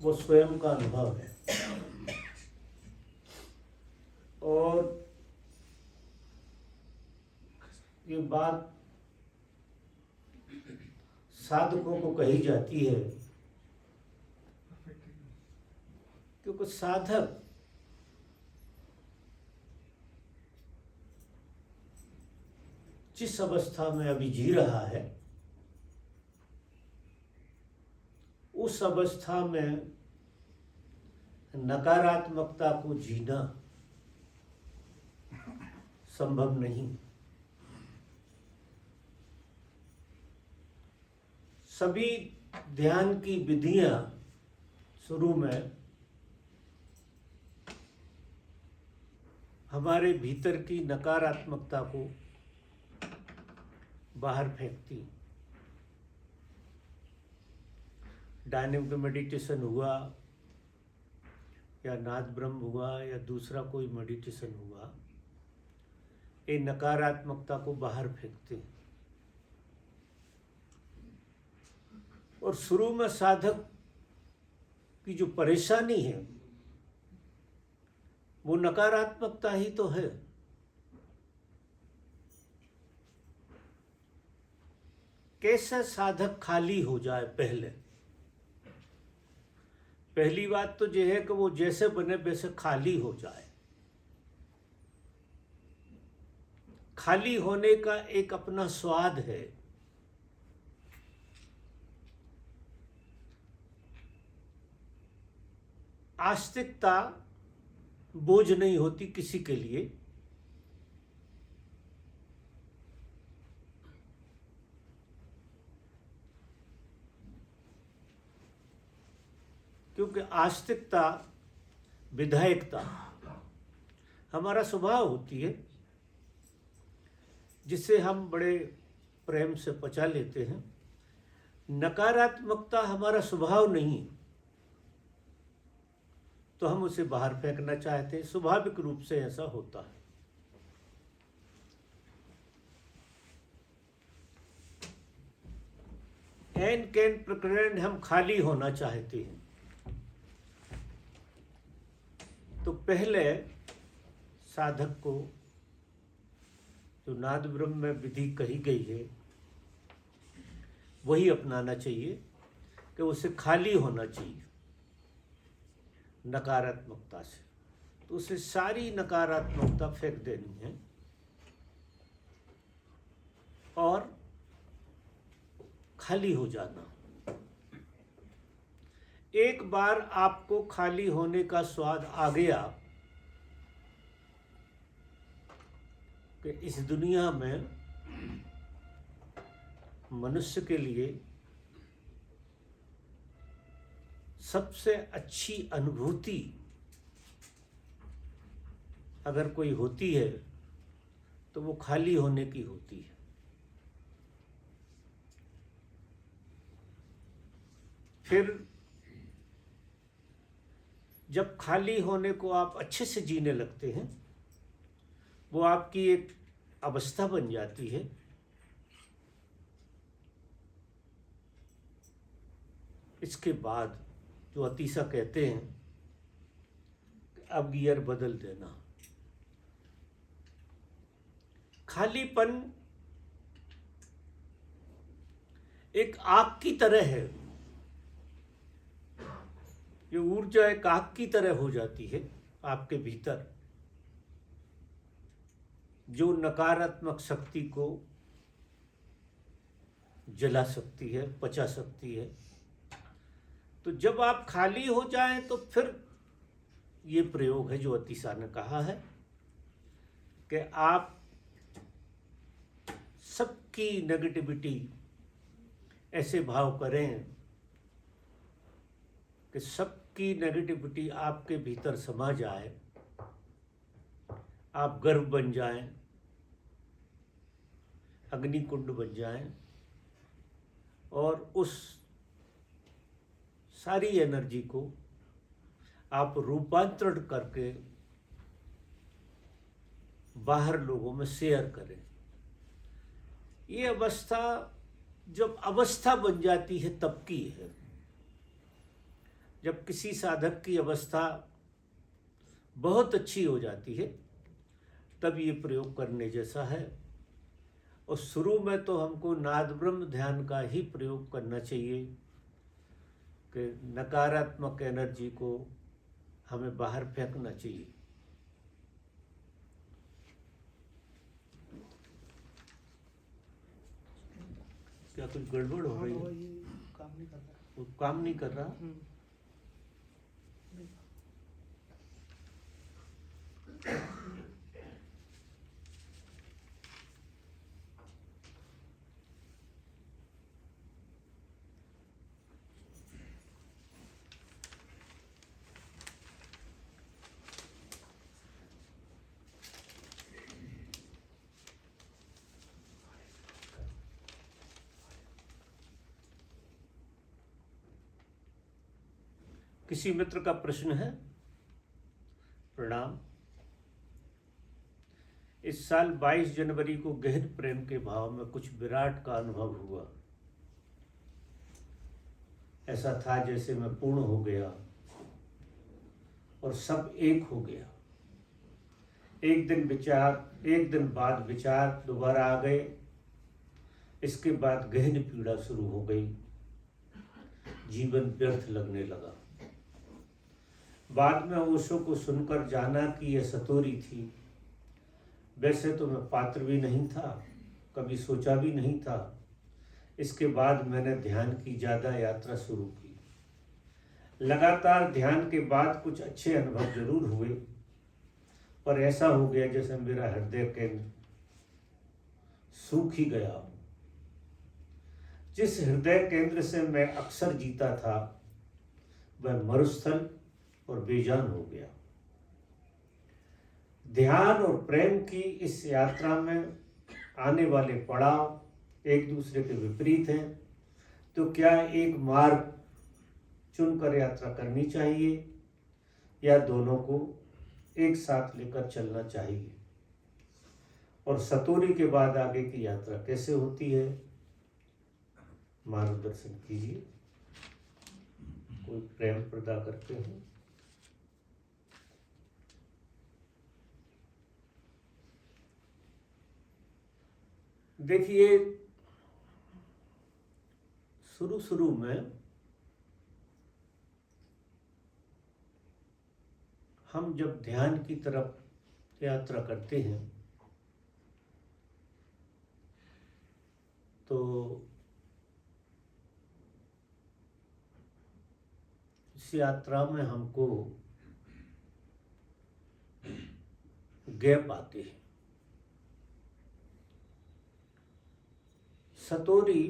वो स्वयं का अनुभव है। और ये बात साधकों को कही जाती है, क्योंकि साधक जिस अवस्था में अभी जी रहा है, उस अवस्था में नकारात्मकता को जीना संभव नहीं। सभी ध्यान की विधियां शुरू में हमारे भीतर की नकारात्मकता को बाहर फेंकती। डायनेमिक मेडिटेशन हुआ या नाद ब्रह्म हुआ या दूसरा कोई मेडिटेशन हुआ, ये नकारात्मकता को बाहर फेंकते हैं। और शुरू में साधक की जो परेशानी है वो नकारात्मकता ही तो है। कैसे साधक खाली हो जाए? पहली बात तो यह है कि वो जैसे बने वैसे खाली हो जाए। खाली होने का एक अपना स्वाद है। आस्तिकता बोझ नहीं होती किसी के लिए। क्योंकि आस्तिकता, विधायकता हमारा स्वभाव होती है, जिसे हम बड़े प्रेम से पचा लेते हैं। नकारात्मकता हमारा स्वभाव नहीं, तो हम उसे बाहर फेंकना चाहते हैं। स्वाभाविक रूप से ऐसा होता है। एन कैन प्रकरण हम खाली होना चाहते हैं। तो पहले साधक को जो नाद ब्रह्म में विधि कही गई है वही अपनाना चाहिए कि उसे खाली होना चाहिए नकारात्मकता से। तो उसे सारी नकारात्मकता फेंक देनी है और खाली हो जाना। एक बार आपको खाली होने का स्वाद आ गया कि इस दुनिया में मनुष्य के लिए सबसे अच्छी अनुभूति अगर कोई होती है तो वो खाली होने की होती है। फिर जब खाली होने को आप अच्छे से जीने लगते हैं, वो आपकी एक अवस्था बन जाती है। इसके बाद जो अतीसा कहते हैं अब गियर बदल देना। खालीपन एक आग की तरह है। ये ऊर्जा एक आग की तरह हो जाती है आपके भीतर, जो नकारात्मक शक्ति को जला सकती है, पचा सकती है। तो जब आप खाली हो जाएं तो फिर ये प्रयोग है जो अतीसा ने कहा है कि आप सबकी नेगेटिविटी ऐसे भाव करें कि सबकी नेगेटिविटी आपके भीतर समा जाए, आप गर्भ बन जाएं, अग्निकुंड बन जाएं और उस सारी एनर्जी को आप रूपांतरण करके बाहर लोगों में शेयर करें। ये अवस्था जब अवस्था बन जाती है तब की है। जब किसी साधक की अवस्था बहुत अच्छी हो जाती है तब ये प्रयोग करने जैसा है। और शुरू में तो हमको नाद ब्रह्म ध्यान का ही प्रयोग करना चाहिए कि नकारात्मक एनर्जी को हमें बाहर फेंकना चाहिए। क्या कुछ गड़बड़ हो रही हाँ, है? ये काम नहीं कर रहा। वो काम नहीं कर रहा। किसी मित्र का प्रश्न है? प्रणाम। इस साल 22 जनवरी को गहन प्रेम के भाव में कुछ विराट का अनुभव हुआ। ऐसा था जैसे मैं पूर्ण हो गया और सब एक हो गया। एक दिन बाद विचार दोबारा आ गए। इसके बाद गहन पीड़ा शुरू हो गई। जीवन व्यर्थ लगने लगा। बाद में ओशो को सुनकर जाना कि यह सतोरी थी। वैसे तो मैं पात्र भी नहीं था, कभी सोचा भी नहीं था। इसके बाद मैंने ध्यान की ज़्यादा यात्रा शुरू की। लगातार ध्यान के बाद कुछ अच्छे अनुभव जरूर हुए, पर ऐसा हो गया जैसे मेरा हृदय केंद्र सूख ही गया। जिस हृदय केंद्र से मैं अक्सर जीता था वह मरुस्थल और बेजान हो गया। ध्यान और प्रेम की इस यात्रा में आने वाले पड़ाव एक दूसरे के विपरीत हैं, तो क्या एक मार्ग चुनकर यात्रा करनी चाहिए या दोनों को एक साथ लेकर चलना चाहिए? और सतोरी के बाद आगे की यात्रा कैसे होती है? मार्गदर्शन कीजिए। कोई प्रेम प्रदा करते हैं? देखिए, शुरू में हम जब ध्यान की तरफ यात्रा करते हैं तो इस यात्रा में हमको गैप आते हैं। सतोरी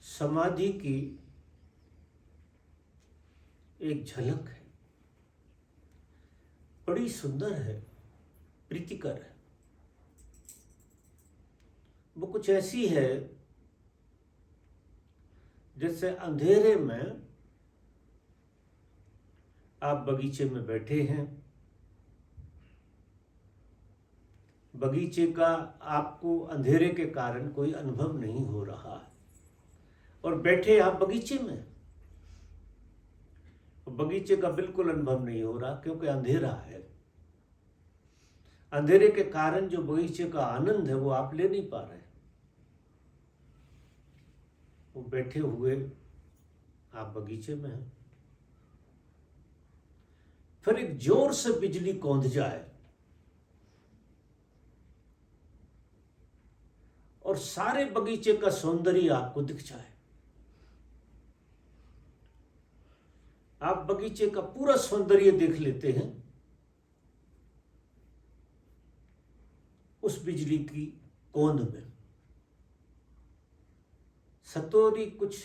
समाधि की एक झलक है, बड़ी सुंदर है, प्रीतिकर है। वो कुछ ऐसी है जैसे अंधेरे में आप बगीचे में बैठे हैं। बगीचे का आपको अंधेरे के कारण कोई अनुभव नहीं हो रहा है और बैठे आप बगीचे में, बगीचे का बिल्कुल अनुभव नहीं हो रहा क्योंकि अंधेरा है। अंधेरे के कारण जो बगीचे का आनंद है वो आप ले नहीं पा रहे। वो बैठे हुए आप बगीचे में हैं, फिर एक जोर से बिजली कौंध जाए और सारे बगीचे का सौंदर्य आपको दिख जाए। आप बगीचे का पूरा सौंदर्य देख लेते हैं उस बिजली की कौंध में। सतोरी कुछ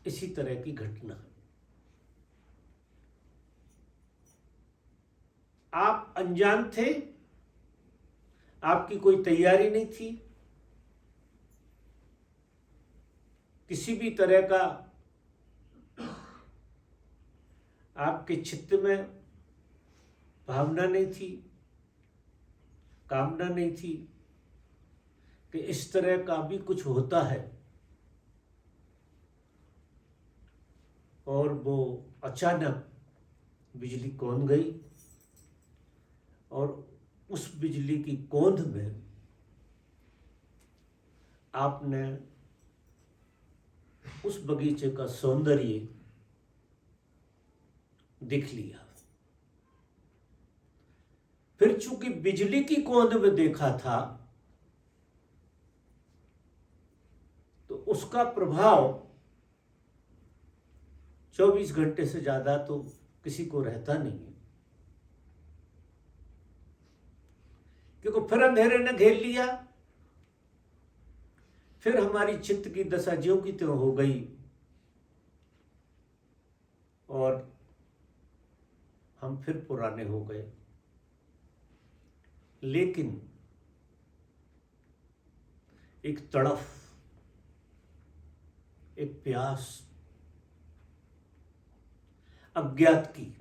इसी तरह की घटना है। आप अनजान थे, आपकी कोई तैयारी नहीं थी, किसी भी तरह का आपके चित्त में भावना नहीं थी, कामना नहीं थी कि इस तरह का भी कुछ होता है। और वो अचानक बिजली कौंध गई और उस बिजली की कौंध में आपने उस बगीचे का सौंदर्य देख लिया। फिर चूंकि बिजली की कौंध में देखा था तो उसका प्रभाव 24 घंटे से ज्यादा तो किसी को रहता नहीं है, क्योंकि फिर अंधेरे ने घेर लिया। फिर हमारी चित्त की दशा ज्यों की त्यों हो गई और हम फिर पुराने हो गए। लेकिन एक तड़फ, एक प्यास अज्ञात की,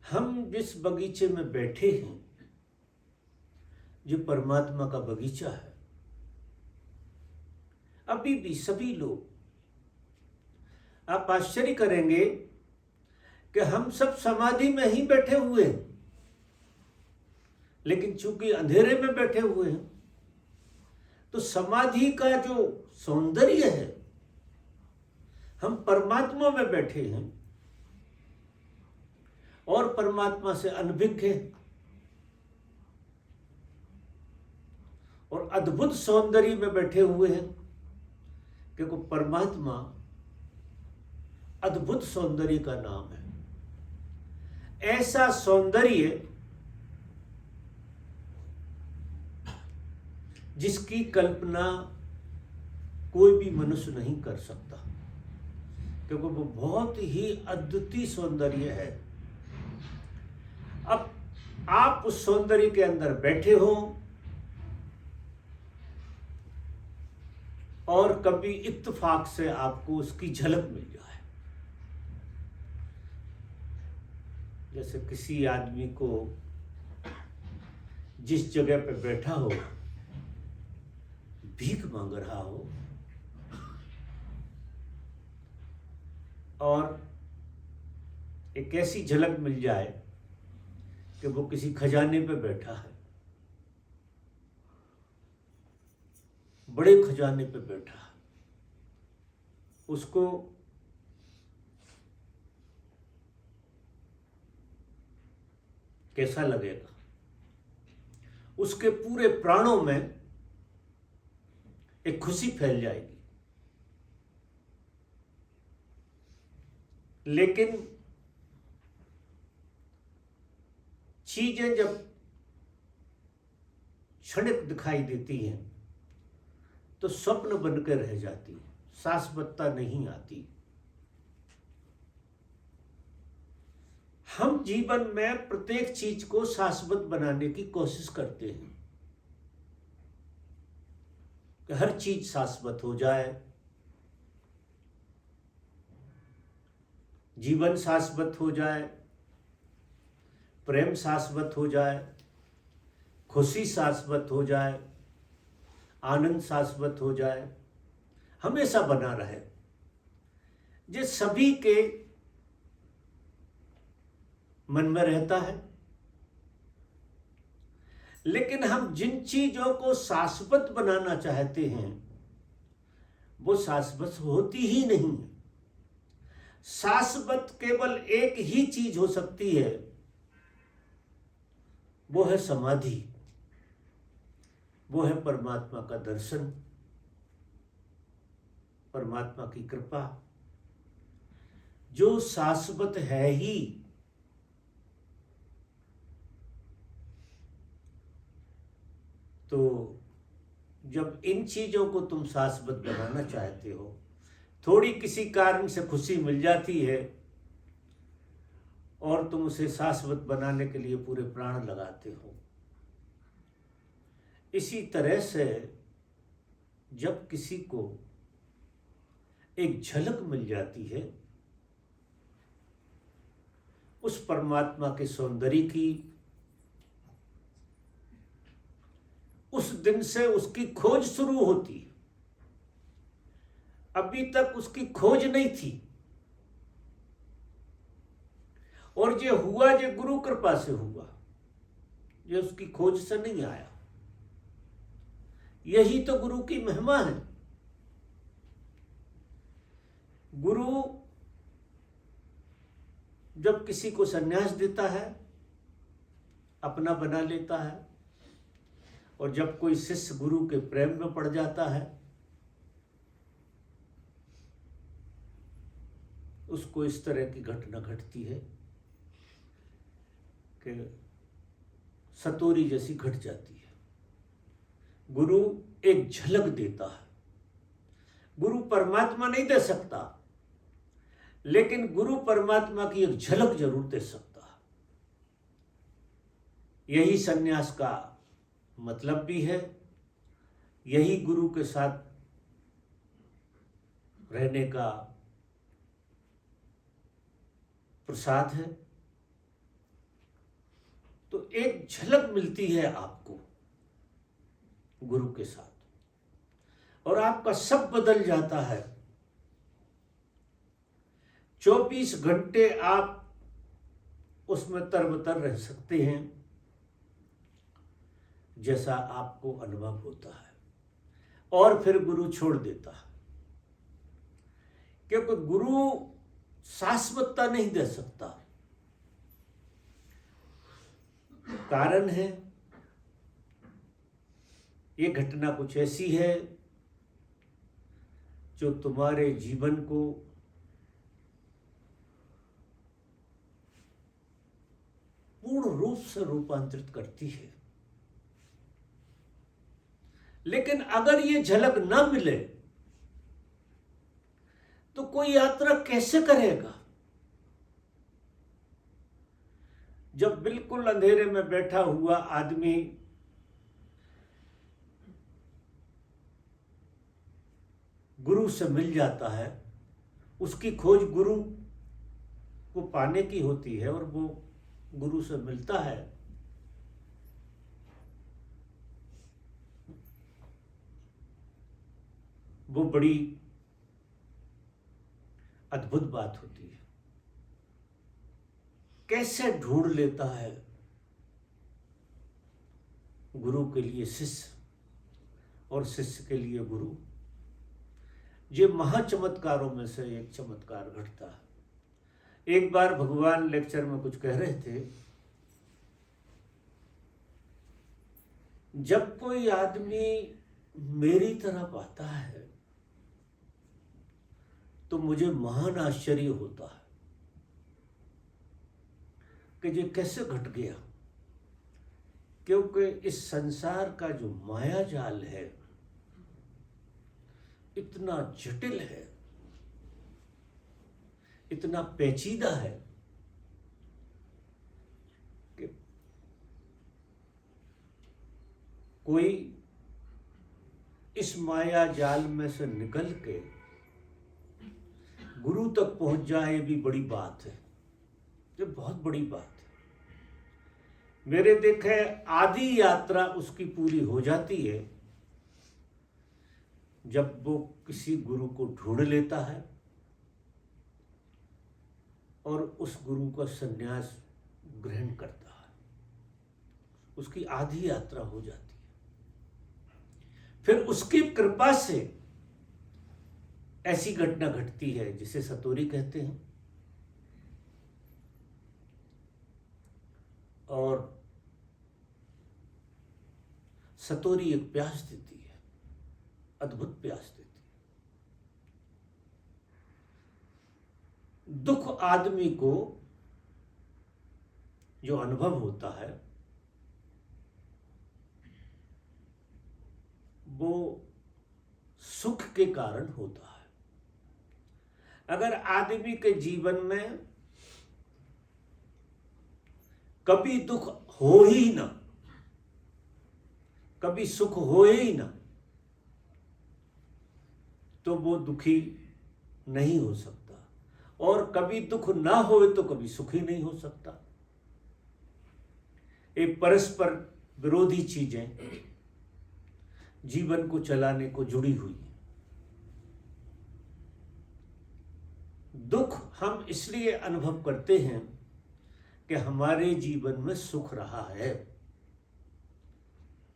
हम जिस बगीचे में बैठे हैं जो परमात्मा का बगीचा है, अभी भी सभी लोग, आप आश्चर्य करेंगे कि हम सब समाधि में ही बैठे हुए हैं, लेकिन चूंकि अंधेरे में बैठे हुए हैं तो समाधि का जो सौंदर्य है, हम परमात्मा में बैठे हैं और परमात्मा से अनभिज्ञ हैं और अद्भुत सौंदर्य में बैठे हुए हैं, क्योंकि परमात्मा अद्भुत सौंदर्य का नाम है। ऐसा सौंदर्य जिसकी कल्पना कोई भी मनुष्य नहीं कर सकता, क्योंकि वो बहुत ही अद्वितीय सौंदर्य है। अब आप उस सौंदर्य के अंदर बैठे हो और कभी इत्तेफाक से आपको उसकी झलक मिल जाए। जैसे किसी आदमी को जिस जगह पे बैठा हो, भीख मांग रहा हो और एक ऐसी झलक मिल जाए कि वो किसी खजाने पे बैठा है, बड़े खजाने पे बैठा है, उसको कैसा लगेगा? उसके पूरे प्राणों में एक खुशी फैल जाएगी। लेकिन चीजें जब क्षणिक दिखाई देती हैं तो स्वप्न बनकर रह जाती है, शाश्वतता नहीं आती। हम जीवन में प्रत्येक चीज को शाश्वत बनाने की कोशिश करते हैं कि हर चीज शाश्वत हो जाए, जीवन शाश्वत हो जाए, प्रेम शाश्वत हो जाए, खुशी शाश्वत हो जाए, आनंद शाश्वत हो जाए, हमेशा बना रहे। ये सभी के मन में रहता है। लेकिन हम जिन चीजों को शाश्वत बनाना चाहते हैं वो शाश्वत होती ही नहीं है। शाश्वत केवल एक ही चीज हो सकती है, वो है समाधि, वो है परमात्मा का दर्शन, परमात्मा की कृपा, जो शाश्वत है ही। तो जब इन चीजों को तुम शाश्वत बनाना चाहते हो, थोड़ी किसी कारण से खुशी मिल जाती है और तुम उसे शाश्वत बनाने के लिए पूरे प्राण लगाते हो। इसी तरह से जब किसी को एक झलक मिल जाती है उस परमात्मा के सौंदर्य की, उस दिन से उसकी खोज शुरू होती है। अभी तक उसकी खोज नहीं थी, और जे हुआ जे गुरु कृपा से हुआ, ये उसकी खोज से नहीं आया। यही तो गुरु की महिमा है। गुरु जब किसी को संन्यास देता है, अपना बना लेता है, और जब कोई शिष्य गुरु के प्रेम में पड़ जाता है, उसको इस तरह की घटना घटती है कि सतोरी जैसी घट जाती है। गुरु एक झलक देता है। गुरु परमात्मा नहीं दे सकता, लेकिन गुरु परमात्मा की एक झलक जरूर दे सकता है। यही सन्यास का मतलब भी है, यही गुरु के साथ रहने का प्रसाद है। तो एक झलक मिलती है आपको गुरु के साथ, और आपका सब बदल जाता है। 24 घंटे आप उसमें तरबतर रह सकते हैं, जैसा आपको अनुभव होता है, और फिर गुरु छोड़ देता है, क्योंकि गुरु शाश्वतता नहीं दे सकता। कारण है, ये घटना कुछ ऐसी है जो तुम्हारे जीवन को पूर्ण रूप से रूपांतरित करती है। लेकिन अगर ये झलक ना मिले तो कोई यात्रा कैसे करेगा? जब बिल्कुल अंधेरे में बैठा हुआ आदमी गुरु से मिल जाता है, उसकी खोज गुरु को पाने की होती है, और वो गुरु से मिलता है, वो बड़ी अद्भुत बात होती है। कैसे ढूंढ लेता है गुरु के लिए शिष्य, और शिष्य के लिए गुरु। ये महाचमत्कारों में से एक चमत्कार घटता है। एक बार भगवान लेक्चर में कुछ कह रहे थे, जब कोई आदमी मेरी तरफ आता है तो मुझे महान आश्चर्य होता है कि ये कैसे घट गया, क्योंकि इस संसार का जो माया जाल है इतना जटिल है, इतना पेचीदा है कि कोई इस माया जाल में से निकल के गुरु तक पहुंच जाए, ये भी बड़ी बात है। ये बहुत बड़ी बात है। मेरे देखे आधी यात्रा उसकी पूरी हो जाती है जब वो किसी गुरु को ढूंढ लेता है और उस गुरु का संन्यास ग्रहण करता है। उसकी आधी यात्रा हो जाती है। फिर उसकी कृपा से ऐसी घटना घटती है जिसे सतोरी कहते हैं, और सतोरी एक प्यास देती है, अद्भुत प्यास देती है। दुख आदमी को जो अनुभव होता है वो सुख के कारण होता है। अगर आदमी के जीवन में कभी दुख हो ही ना, कभी सुख हो ही ना, तो वो दुखी नहीं हो सकता, और कभी दुख ना हो तो कभी सुख ही नहीं हो सकता। एक परस्पर विरोधी चीजें जीवन को चलाने को जुड़ी हुई। दुख हम इसलिए अनुभव करते हैं कि हमारे जीवन में सुख रहा है,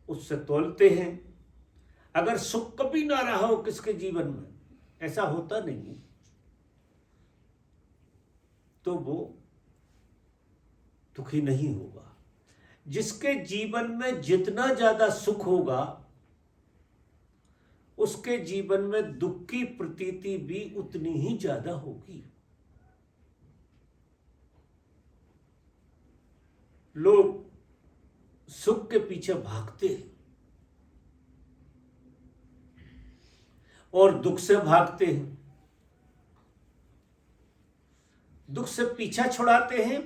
उससे तोलते हैं। अगर सुख कभी ना रहा हो किसके जीवन में, ऐसा होता नहीं, तो वो दुखी नहीं होगा। जिसके जीवन में जितना ज्यादा सुख होगा उसके जीवन में दुख की प्रतीति भी उतनी ही ज्यादा होगी। लोग सुख के पीछे भागते हैं और दुख से भागते हैं, दुख से पीछा छुड़ाते हैं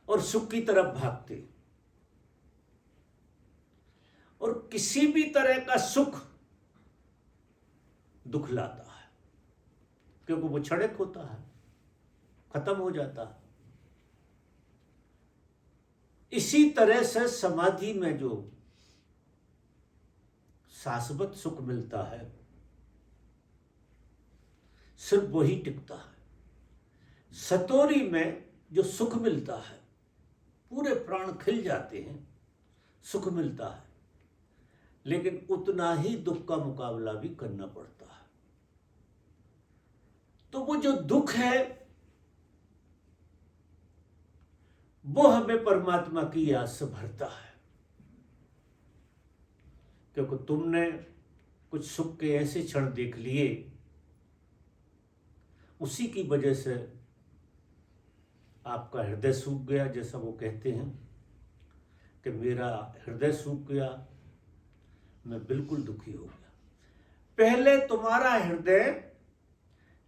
और सुख की तरफ भागते हैं। और किसी भी तरह का सुख दुख लाता है, क्योंकि वो क्षणिक होता है, खत्म हो जाता है। इसी तरह से समाधि में जो शाश्वत सुख मिलता है सिर्फ वही टिकता है। सतोरी में जो सुख मिलता है, पूरे प्राण खिल जाते हैं, सुख मिलता है, लेकिन उतना ही दुख का मुकाबला भी करना पड़ता है। तो वो जो दुख है वो हमें परमात्मा की याद से भरता है, क्योंकि तुमने कुछ सुख के ऐसे क्षण देख लिए, उसी की वजह से आपका हृदय सूख गया। जैसा वो कहते हैं कि मेरा हृदय सूख गया, मैं बिल्कुल दुखी हो गया। पहले तुम्हारा हृदय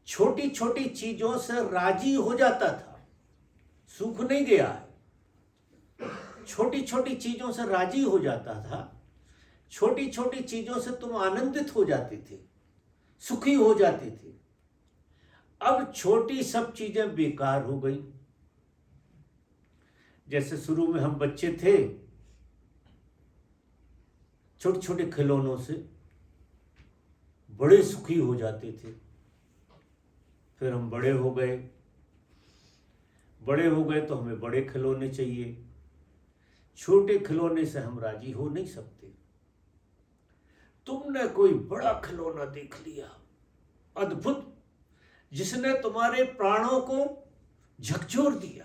छोटी छोटी चीजों से राजी हो जाता था, सूख नहीं गया है। छोटी छोटी चीजों से राजी हो जाता था, छोटी छोटी चीजों से तुम आनंदित हो जाते थे, सुखी हो जाते थे। अब छोटी सब चीजें बेकार हो गई। जैसे शुरू में हम बच्चे थे, छोटे छोटे खिलौनों से बड़े सुखी हो जाते थे। फिर हम बड़े हो गए, बड़े हो गए तो हमें बड़े खिलौने चाहिए। छोटे खिलौने से हम राजी हो नहीं सकते। तुमने कोई बड़ा खिलौना देख लिया, अद्भुत, जिसने तुम्हारे प्राणों को झकझोर दिया।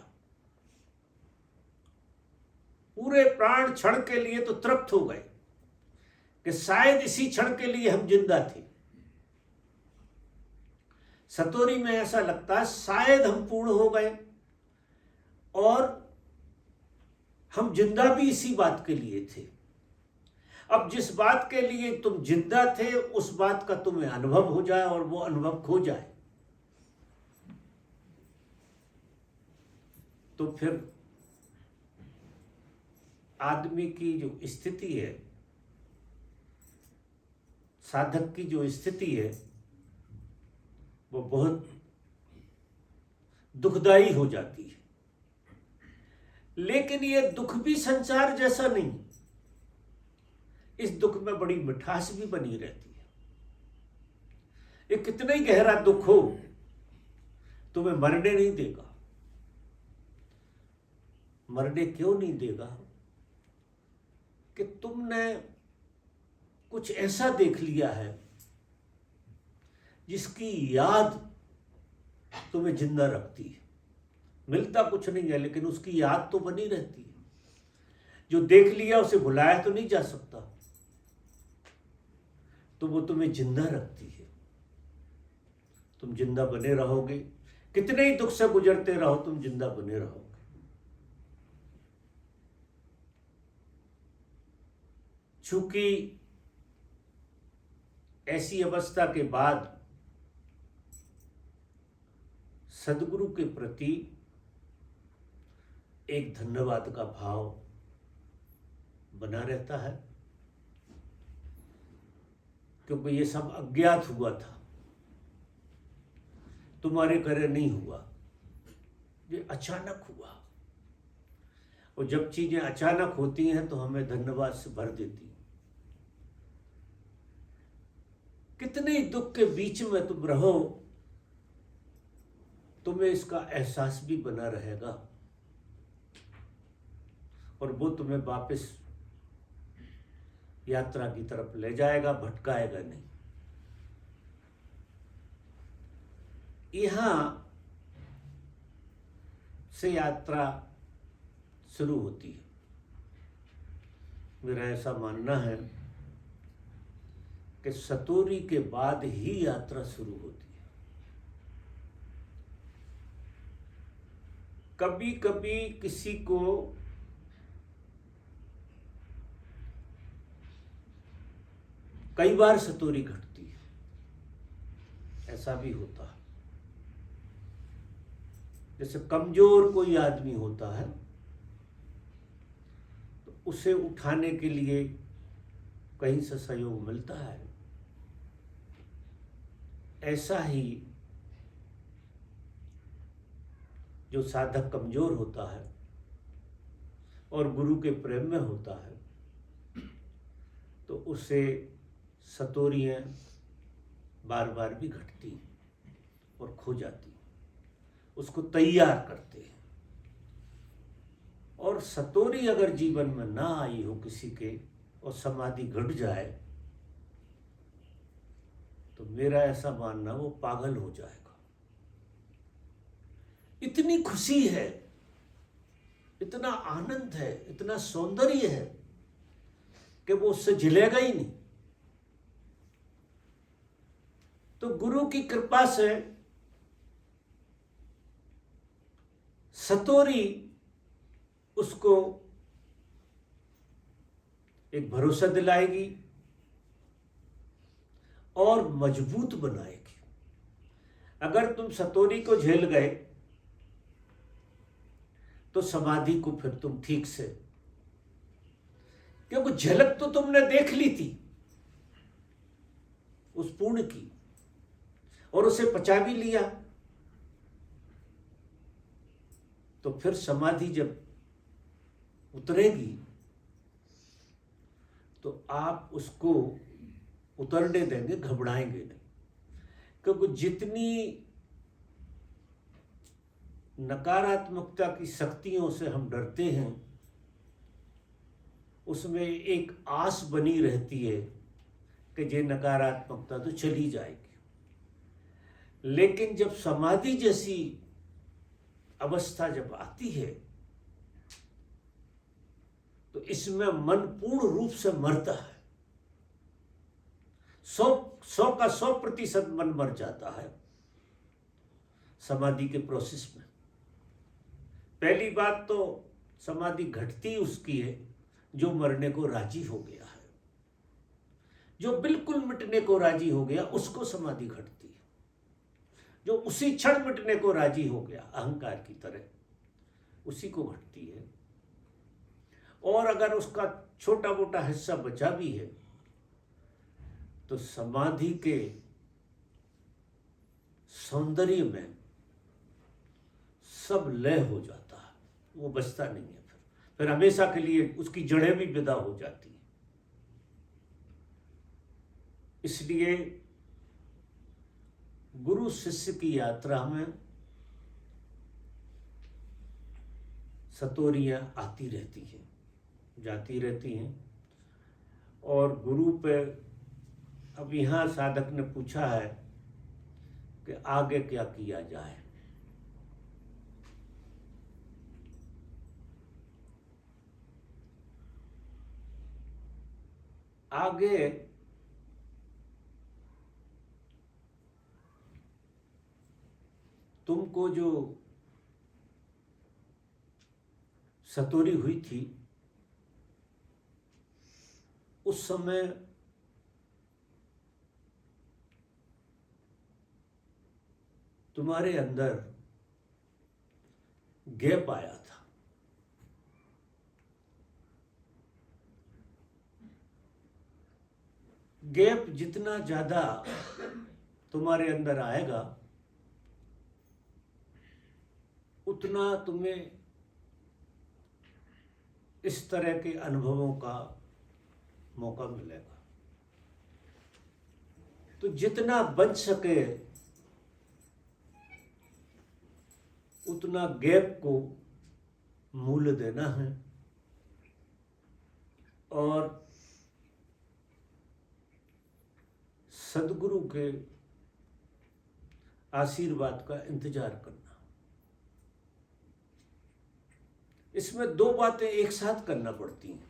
पूरे प्राण क्षण के लिए तो तृप्त हो गए कि शायद इसी क्षण के लिए हम जिंदा थे। सतोरी में ऐसा लगता है शायद हम पूर्ण हो गए, और हम जिंदा भी इसी बात के लिए थे। अब जिस बात के लिए तुम जिंदा थे उस बात का तुम्हें अनुभव हो जाए और वो अनुभव खो जाए, तो फिर आदमी की जो स्थिति है, साधक की जो स्थिति है, वो बहुत दुखदाई हो जाती है। लेकिन ये दुख भी संसार जैसा नहीं, इस दुख में बड़ी मिठास भी बनी रहती है। ये कितना ही गहरा दुख हो, तुम्हें मरने नहीं देगा। मरने क्यों नहीं देगा? कि तुमने कुछ ऐसा देख लिया है जिसकी याद तुम्हें जिंदा रखती है। मिलता कुछ नहीं है, लेकिन उसकी याद तो बनी रहती है। जो देख लिया उसे भुलाया तो नहीं जा सकता, तो वो तुम्हें जिंदा रखती है। तुम जिंदा बने रहोगे, कितने ही दुख से गुजरते रहो, तुम जिंदा बने रहोगे। चूंकि ऐसी अवस्था के बाद सद्गुरु के प्रति एक धन्यवाद का भाव बना रहता है, क्योंकि ये सब अज्ञात हुआ था, तुम्हारे करे नहीं हुआ, ये अचानक हुआ। और जब चीजें अचानक होती हैं तो हमें धन्यवाद से भर देती हैं। कितने दुख के बीच में तुम रहो, तुम्हें इसका एहसास भी बना रहेगा और वो तुम्हें वापस यात्रा की तरफ ले जाएगा, भटकाएगा नहीं। यहां से यात्रा शुरू होती है। मेरा ऐसा मानना है कि सतोरी के बाद ही यात्रा शुरू होती है। कभी कभी किसी को कई बार सतोरी घटती है, ऐसा भी होता है। जैसे कमजोर कोई आदमी होता है तो उसे उठाने के लिए कहीं से सहयोग मिलता है। ऐसा ही जो साधक कमजोर होता है और गुरु के प्रेम में होता है तो उसे सतोरियाँ बार बार भी घटती और खो जाती, उसको तैयार करते हैं। और सतोरी अगर जीवन में ना आई हो किसी के और समाधि घट जाए तो मेरा ऐसा मानना वो पागल हो जाएगा। इतनी खुशी है, इतना आनंद है, इतना सौंदर्य है कि वो उससे झिलेगा ही नहीं। तो गुरु की कृपा से सतोरी उसको एक भरोसा दिलाएगी और मजबूत बनाएगी। अगर तुम सतोरी को झेल गए तो समाधि को फिर तुम ठीक से, क्योंकि झलक तो तुमने देख ली थी उस पूर्ण की और उसे पचा भी लिया, तो फिर समाधि जब उतरेगी तो आप उसको उतरने देंगे, घबराएंगे नहीं। क्योंकि जितनी नकारात्मकता की शक्तियों से हम डरते हैं उसमें एक आस बनी रहती है कि ये नकारात्मकता तो चली जाएगी। लेकिन जब समाधि जैसी अवस्था जब आती है तो इसमें मन पूर्ण रूप से मरता है। 100 का 100% मन मर जाता है समाधि के प्रोसेस में। पहली बात तो समाधि घटती उसकी है जो मरने को राजी हो गया है। जो बिल्कुल मिटने को राजी हो गया उसको समाधि घटती है। जो उसी क्षण मिटने को राजी हो गया अहंकार की तरह, उसी को घटती है। और अगर उसका छोटा मोटा हिस्सा बचा भी है तो समाधि के सौंदर्य में सब लय हो जाता है, वो बचता नहीं है। फिर हमेशा के लिए उसकी जड़ें भी विदा हो जाती हैं। इसलिए गुरु शिष्य की यात्रा में सतोरियां आती रहती हैं, जाती रहती हैं। और गुरु पे अब यहाँ साधक ने पूछा है कि आगे क्या किया जाए। आगे तुमको जो सतोरी हुई थी उस समय तुम्हारे अंदर गैप आया था। गैप जितना ज्यादा तुम्हारे अंदर आएगा उतना तुम्हें इस तरह के अनुभवों का मौका मिलेगा। तो जितना बच सके उतना गैप को मूल्य देना है और सदगुरु के आशीर्वाद का इंतजार करना। इसमें दो बातें एक साथ करना पड़ती हैं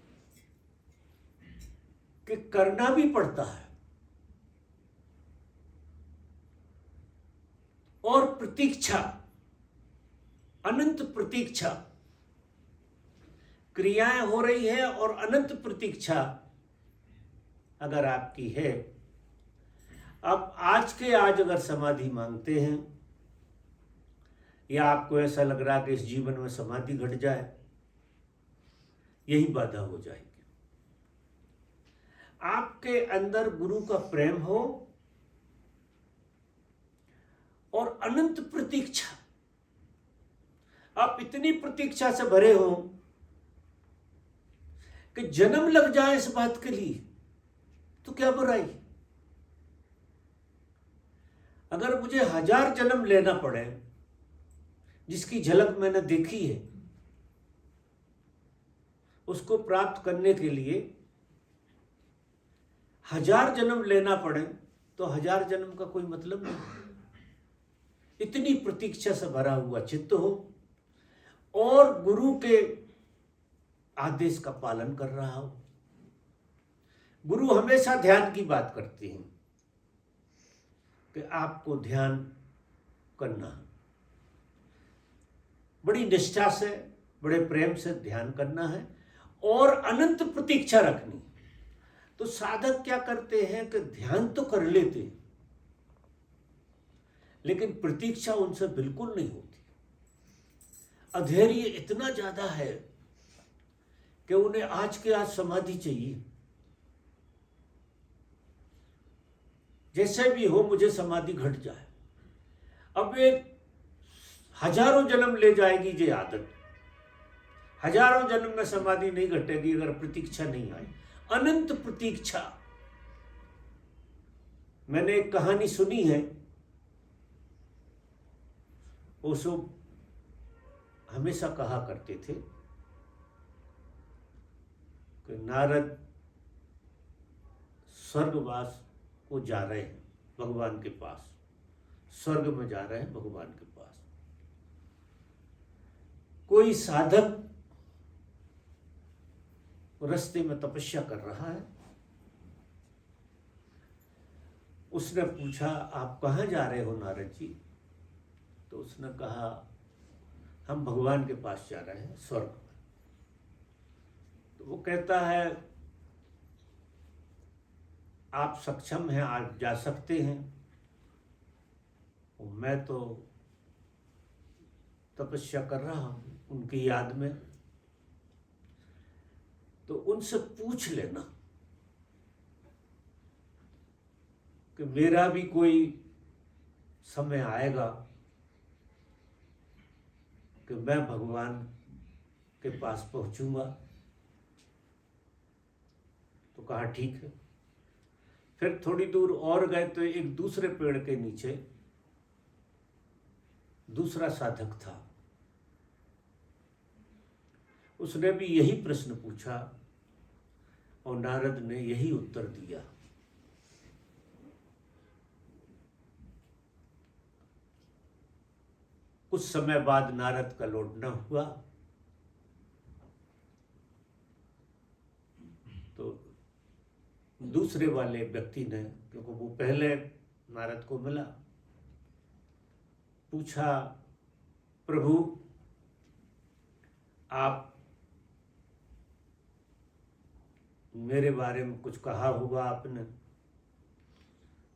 कि करना भी पड़ता है और प्रतीक्षा, अनंत प्रतीक्षा, क्रियाएं हो रही है और अनंत प्रतीक्षा अगर आपकी है। अब आज के आज अगर समाधि मांगते हैं या आपको ऐसा लग रहा है कि इस जीवन में समाधि घट जाए, यही बाधा हो जाएगी। आपके अंदर गुरु का प्रेम हो और अनंत प्रतीक्षा, आप इतनी प्रतीक्षा से भरे हो कि जन्म लग जाए इस बात के लिए तो क्या बुराई। अगर मुझे 1000 जन्म लेना पड़े, जिसकी झलक मैंने देखी है, उसको प्राप्त करने के लिए 1000 जन्म लेना पड़े तो 1000 जन्म का कोई मतलब नहीं। इतनी प्रतीक्षा से भरा हुआ चित्त हो और गुरु के आदेश का पालन कर रहा हो। गुरु हमेशा ध्यान की बात करते हैं कि आपको ध्यान करना, बड़ी निष्ठा से, बड़े प्रेम से ध्यान करना है और अनंत प्रतीक्षा रखनी। तो साधक क्या करते हैं कि ध्यान तो कर लेते हैं लेकिन प्रतीक्षा उनसे बिल्कुल नहीं होती। अधैर्य इतना ज्यादा है कि उन्हें आज के आज समाधि चाहिए, जैसे भी हो मुझे समाधि घट जाए। अब ये हजारों जन्म ले जाएगी ये आदत, हजारों जन्म में समाधि नहीं घटेगी अगर प्रतीक्षा नहीं आई। अनंत प्रतीक्षा। मैंने एक कहानी सुनी है, वो सब हमेशा कहा करते थे कि नारद स्वर्गवास को जा रहे हैं भगवान के पास, स्वर्ग में जा रहे हैं भगवान के पास। कोई साधक रास्ते में तपस्या कर रहा है। उसने पूछा, आप कहाँ जा रहे हो नारद जी? तो उसने कहा, हम भगवान के पास जा रहे हैं स्वर्ग में। तो वो कहता है, आप सक्षम हैं, आप जा सकते हैं। मैं तो तपस्या कर रहा हूं उनकी याद में। तो उनसे पूछ लेना कि मेरा भी कोई समय आएगा कि मैं भगवान के पास पहुंचूंगा। तो कहा ठीक है। फिर थोड़ी दूर और गए तो एक दूसरे पेड़ के नीचे दूसरा साधक था। उसने भी यही प्रश्न पूछा और नारद ने यही उत्तर दिया। कुछ समय बाद नारद का लौटना हुआ तो दूसरे वाले व्यक्ति ने, क्योंकि वो पहले नारद को मिला, पूछा, प्रभु आप मेरे बारे में कुछ कहा होगा आपने?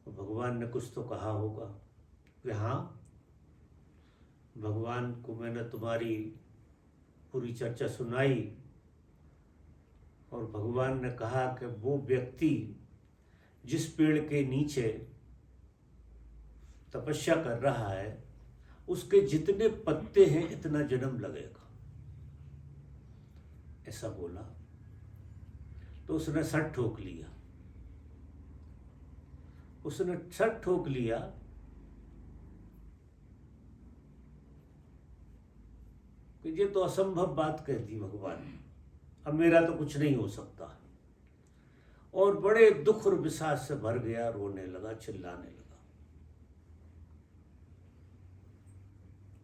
भगवान ने कुछ तो कहा होगा कि हाँ, भगवान को मैंने तुम्हारी पूरी चर्चा सुनाई और भगवान ने कहा कि वो व्यक्ति जिस पेड़ के नीचे तपस्या कर रहा है उसके जितने पत्ते हैं इतना जन्म लगेगा, ऐसा बोला। तो उसने सर ठोक लिया। उसने सर ठोक लिया ये तो असंभव बात कह दी भगवान ने, अब मेरा तो कुछ नहीं हो सकता। और बड़े दुख और विषाद से भर गया, रोने लगा, चिल्लाने लगा।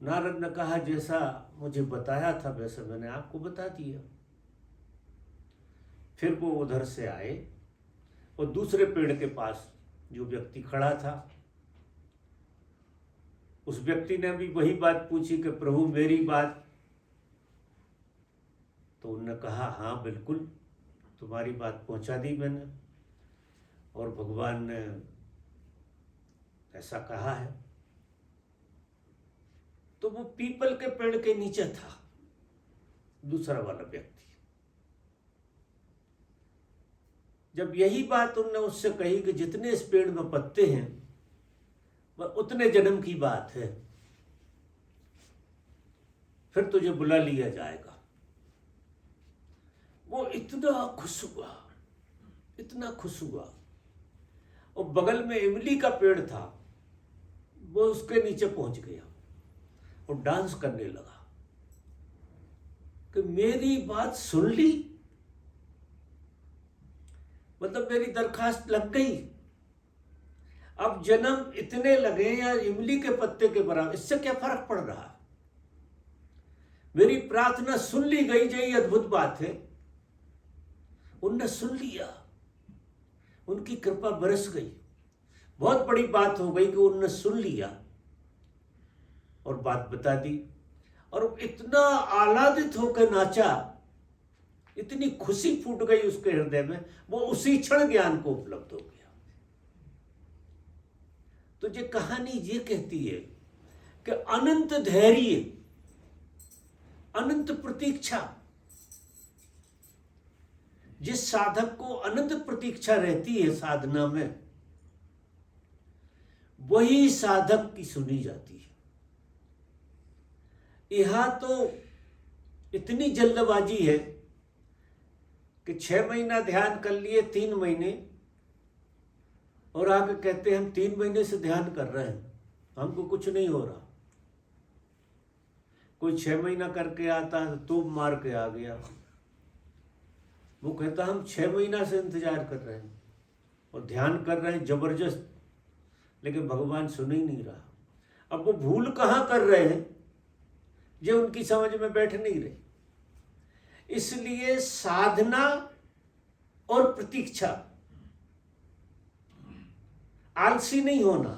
नारद ने कहा जैसा मुझे बताया था वैसा मैंने आपको बता दिया। फिर वो उधर से आए और दूसरे पेड़ के पास जो व्यक्ति खड़ा था, उस व्यक्ति ने भी वही बात पूछी कि प्रभु मेरी बात, तो उन्होंने कहा हाँ बिल्कुल तुम्हारी बात पहुंचा दी मैंने, और भगवान ने ऐसा कहा है। तो वो पीपल के पेड़ के नीचे था दूसरा वाला व्यक्ति। जब यही बात उनने उससे कही कि जितने इस पेड़ में पत्ते हैं वह उतने जन्म की बात है, फिर तुझे बुला लिया जाएगा। वो इतना खुश हुआ, इतना खुश हुआ। और बगल में इमली का पेड़ था, वो उसके नीचे पहुंच गया और डांस करने लगा कि मेरी बात सुन ली, मतलब मेरी दरखास्त लग गई। अब जन्म इतने लगे या इमली के पत्ते के बराबर, इससे क्या फर्क पड़ रहा? मेरी प्रार्थना सुन ली गई, यही अद्भुत बात है। उनने सुन लिया, उनकी कृपा बरस गई। बहुत बड़ी बात हो गई कि उनने सुन लिया और बात बता दी। और इतना आह्लादित होकर नाचा, इतनी खुशी फूट गई उसके हृदय में, वो उसी क्षण ज्ञान को उपलब्ध हो गया। तो ये कहानी ये कहती है कि अनंत धैर्य, अनंत प्रतीक्षा, जिस साधक को अनंत प्रतीक्षा रहती है साधना में, वही साधक की सुनी जाती है। यहां तो इतनी जल्दबाजी है कि 6 महीना ध्यान कर लिए, 3 महीने, और आके कहते हैं हम 3 महीने से ध्यान कर रहे हैं, हमको कुछ नहीं हो रहा। कोई 6 महीना करके आता है तो मार के आ गया, वो कहता हम 6 महीना से इंतजार कर रहे हैं और ध्यान कर रहे हैं जबरदस्त, लेकिन भगवान सुन ही नहीं रहा। अब वो भूल कहाँ कर रहे हैं, जो उनकी समझ में बैठ नहीं रही। इसलिए साधना और प्रतीक्षा, आलसी नहीं होना।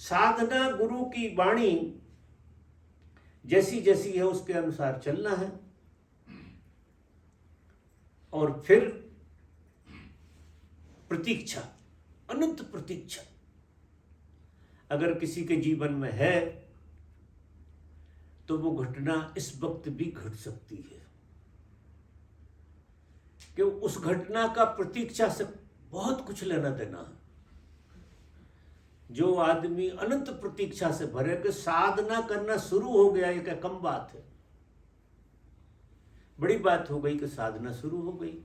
साधना गुरु की वाणी जैसी जैसी है उसके अनुसार चलना है, और फिर प्रतीक्षा, अनंत प्रतीक्षा अगर किसी के जीवन में है तो वो घटना इस वक्त भी घट सकती है कि उस घटना का प्रतीक्षा से बहुत कुछ लेना देना है। जो आदमी अनंत प्रतीक्षा से भरे कि साधना करना शुरू हो गया, ये क्या कम बात है? बड़ी बात हो गई कि साधना शुरू हो गई।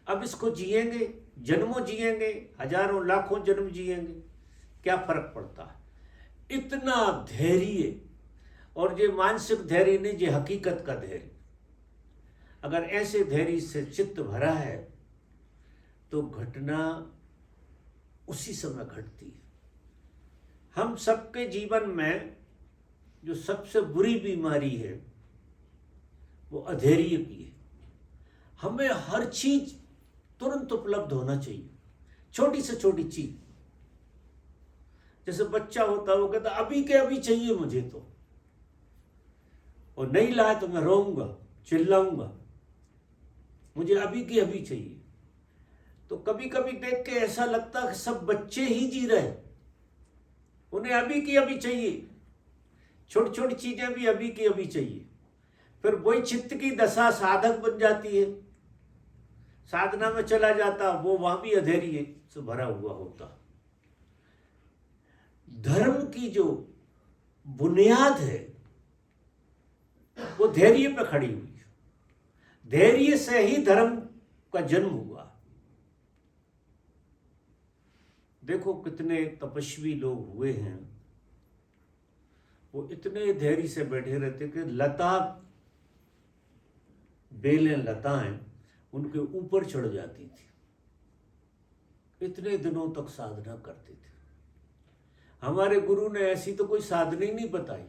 अब इसको जिएंगे, जन्मों जिएंगे, हजारों लाखों जन्म जिएंगे, क्या फर्क पड़ता है? इतना धैर्य, और ये मानसिक धैर्य नहीं, ये हकीकत का धैर्य। अगर ऐसे धैर्य से चित्त भरा है तो घटना उसी समय घटती है। हम सबके जीवन में जो सबसे बुरी बीमारी है वो अधैर्य की है। हमें हर चीज तुरंत उपलब्ध होना चाहिए, छोटी से छोटी चीज। जैसे बच्चा होता है, वो कहता अभी के अभी चाहिए मुझे तो, और नहीं लाया तो मैं रोऊंगा, चिल्लाऊंगा, मुझे अभी के अभी चाहिए। तो कभी कभी देख के ऐसा लगता है कि सब बच्चे ही जी रहे, उन्हें अभी की अभी चाहिए, छोटी छोटी चीजें भी अभी की अभी चाहिए। फिर वही चित्त की दशा साधक बन जाती है, साधना में चला जाता, वो वहां भी अधैर्य से भरा हुआ होता। धर्म की जो बुनियाद है वो धैर्य पे खड़ी हुई है। धैर्य से ही धर्म का जन्म हुआ। देखो कितने तपस्वी लोग हुए हैं, वो इतने धैर्य से बैठे रहते कि लता बेलें लताएं उनके ऊपर चढ़ जाती थी। इतने दिनों तक साधना करते थे। हमारे गुरु ने ऐसी तो कोई साधना ही नहीं बताई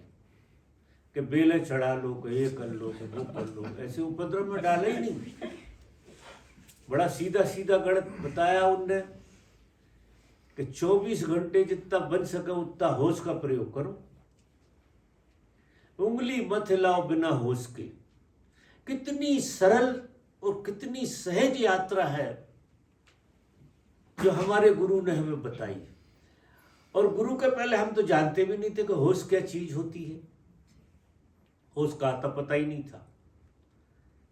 कि बेलें चढ़ा लो, कि ये कर लो, कि वो कर लो, ऐसे उपद्रव में डाले ही नहीं। बड़ा सीधा सीधा गणित बताया उनने कि 24 घंटे जितना बन सके उतना होश का प्रयोग करो, उंगली मत हिलाओ बिना होश के। कितनी सरल और कितनी सहज यात्रा है जो हमारे गुरु ने हमें बताई। और गुरु के पहले हम तो जानते भी नहीं थे कि होश क्या चीज होती है, होश का तो पता ही नहीं था।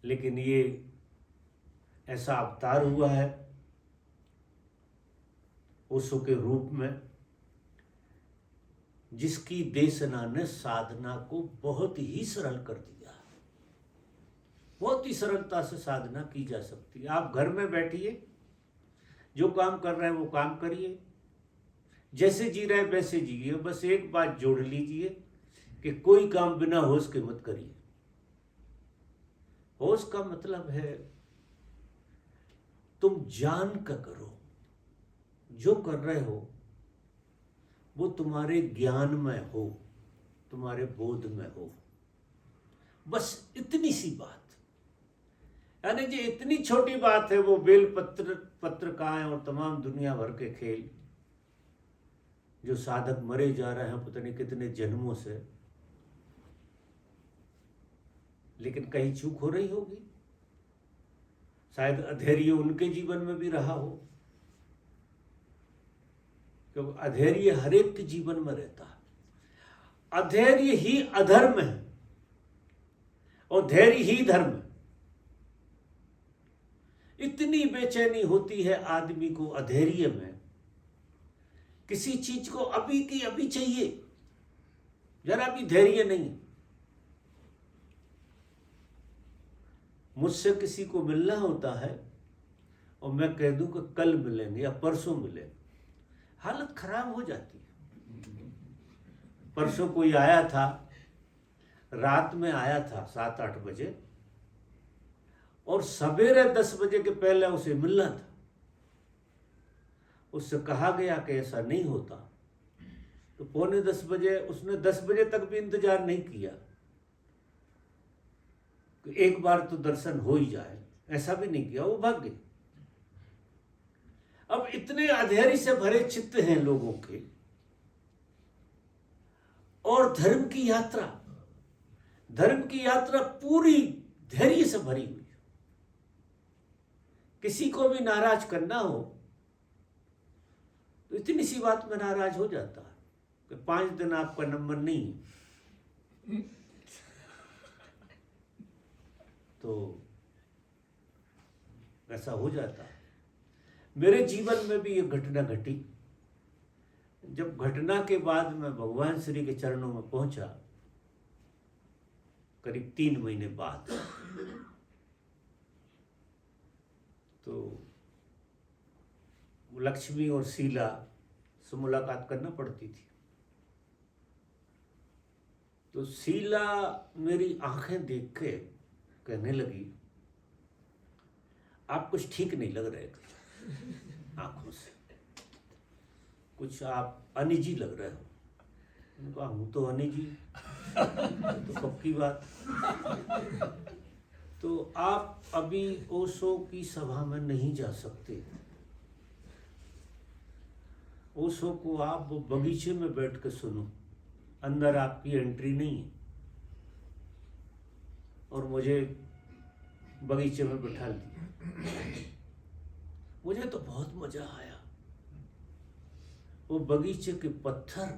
लेकिन ये ऐसा अवतार हुआ है ओशो के रूप में, जिसकी देशना ने साधना को बहुत ही सरल कर दिया। बहुत ही सरलता से साधना की जा सकती है। आप घर में बैठिए, जो काम कर रहे हैं वो काम करिए, जैसे जी रहे वैसे जिए। बस एक बात जोड़ लीजिए कि कोई काम बिना होश के मत करिए। होश का मतलब है तुम जान कर करो, जो कर रहे हो वो तुम्हारे ज्ञान में हो, तुम्हारे बोध में हो। बस इतनी सी बात, यानी जो इतनी छोटी बात है वो बेल पत्रिकाएं और तमाम दुनिया भर के खेल, जो साधक मरे जा रहे हैं पता नहीं कितने जन्मों से, लेकिन कहीं चूक हो रही होगी। शायद अधैर्य उनके जीवन में भी रहा हो, क्योंकि अधैर्य हर एक के जीवन में रहता है। अधैर्य ही अधर्म है और धैर्य ही धर्म है। इतनी बेचैनी होती है आदमी को अधैर्य में, किसी चीज को अभी की अभी चाहिए, जरा भी धैर्य नहीं। मुझसे किसी को मिलना होता है और मैं कह दूं कि कल मिलेंगे या परसों मिलेंगे, हालत खराब हो जाती है। परसों कोई आया था, रात में आया था 7-8 बजे, और सवेरे 10 बजे के पहले उसे मिलना था। उससे कहा गया कि ऐसा नहीं होता, तो 9:45 बजे उसने 10 बजे तक भी इंतजार नहीं किया कि एक बार तो दर्शन हो ही जाए, ऐसा भी नहीं किया, वो भाग गए। अब इतने अधैर्य से भरे चित्त हैं लोगों के, और धर्म की यात्रा पूरी धैर्य से भरी हुई। किसी को भी नाराज करना हो तो इतनी सी बात में नाराज हो जाता है कि 5 दिन आपका नंबर नहीं है। तो ऐसा हो जाता है। मेरे जीवन में भी ये घटना घटी। जब घटना के बाद मैं भगवान श्री के चरणों में पहुंचा, करीब 3 महीने बाद, तो लक्ष्मी और शीला से मुलाकात करना पड़ती थी। तो शीला मेरी आंखें देख के कहने लगी, आप कुछ ठीक नहीं लग रहे आंखों से, कुछ आप अनिजी लग रहे हो। मैंने कहा हूँ तो अनिजी, तो कब की बात। तो आप अभी ओशो की सभा में नहीं जा सकते। ओशो को आप वो बगीचे में बैठ के सुनो, अंदर आपकी एंट्री नहीं है। और मुझे बगीचे में बिठा दिया। मुझे तो बहुत मजा आया। वो बगीचे के पत्थर,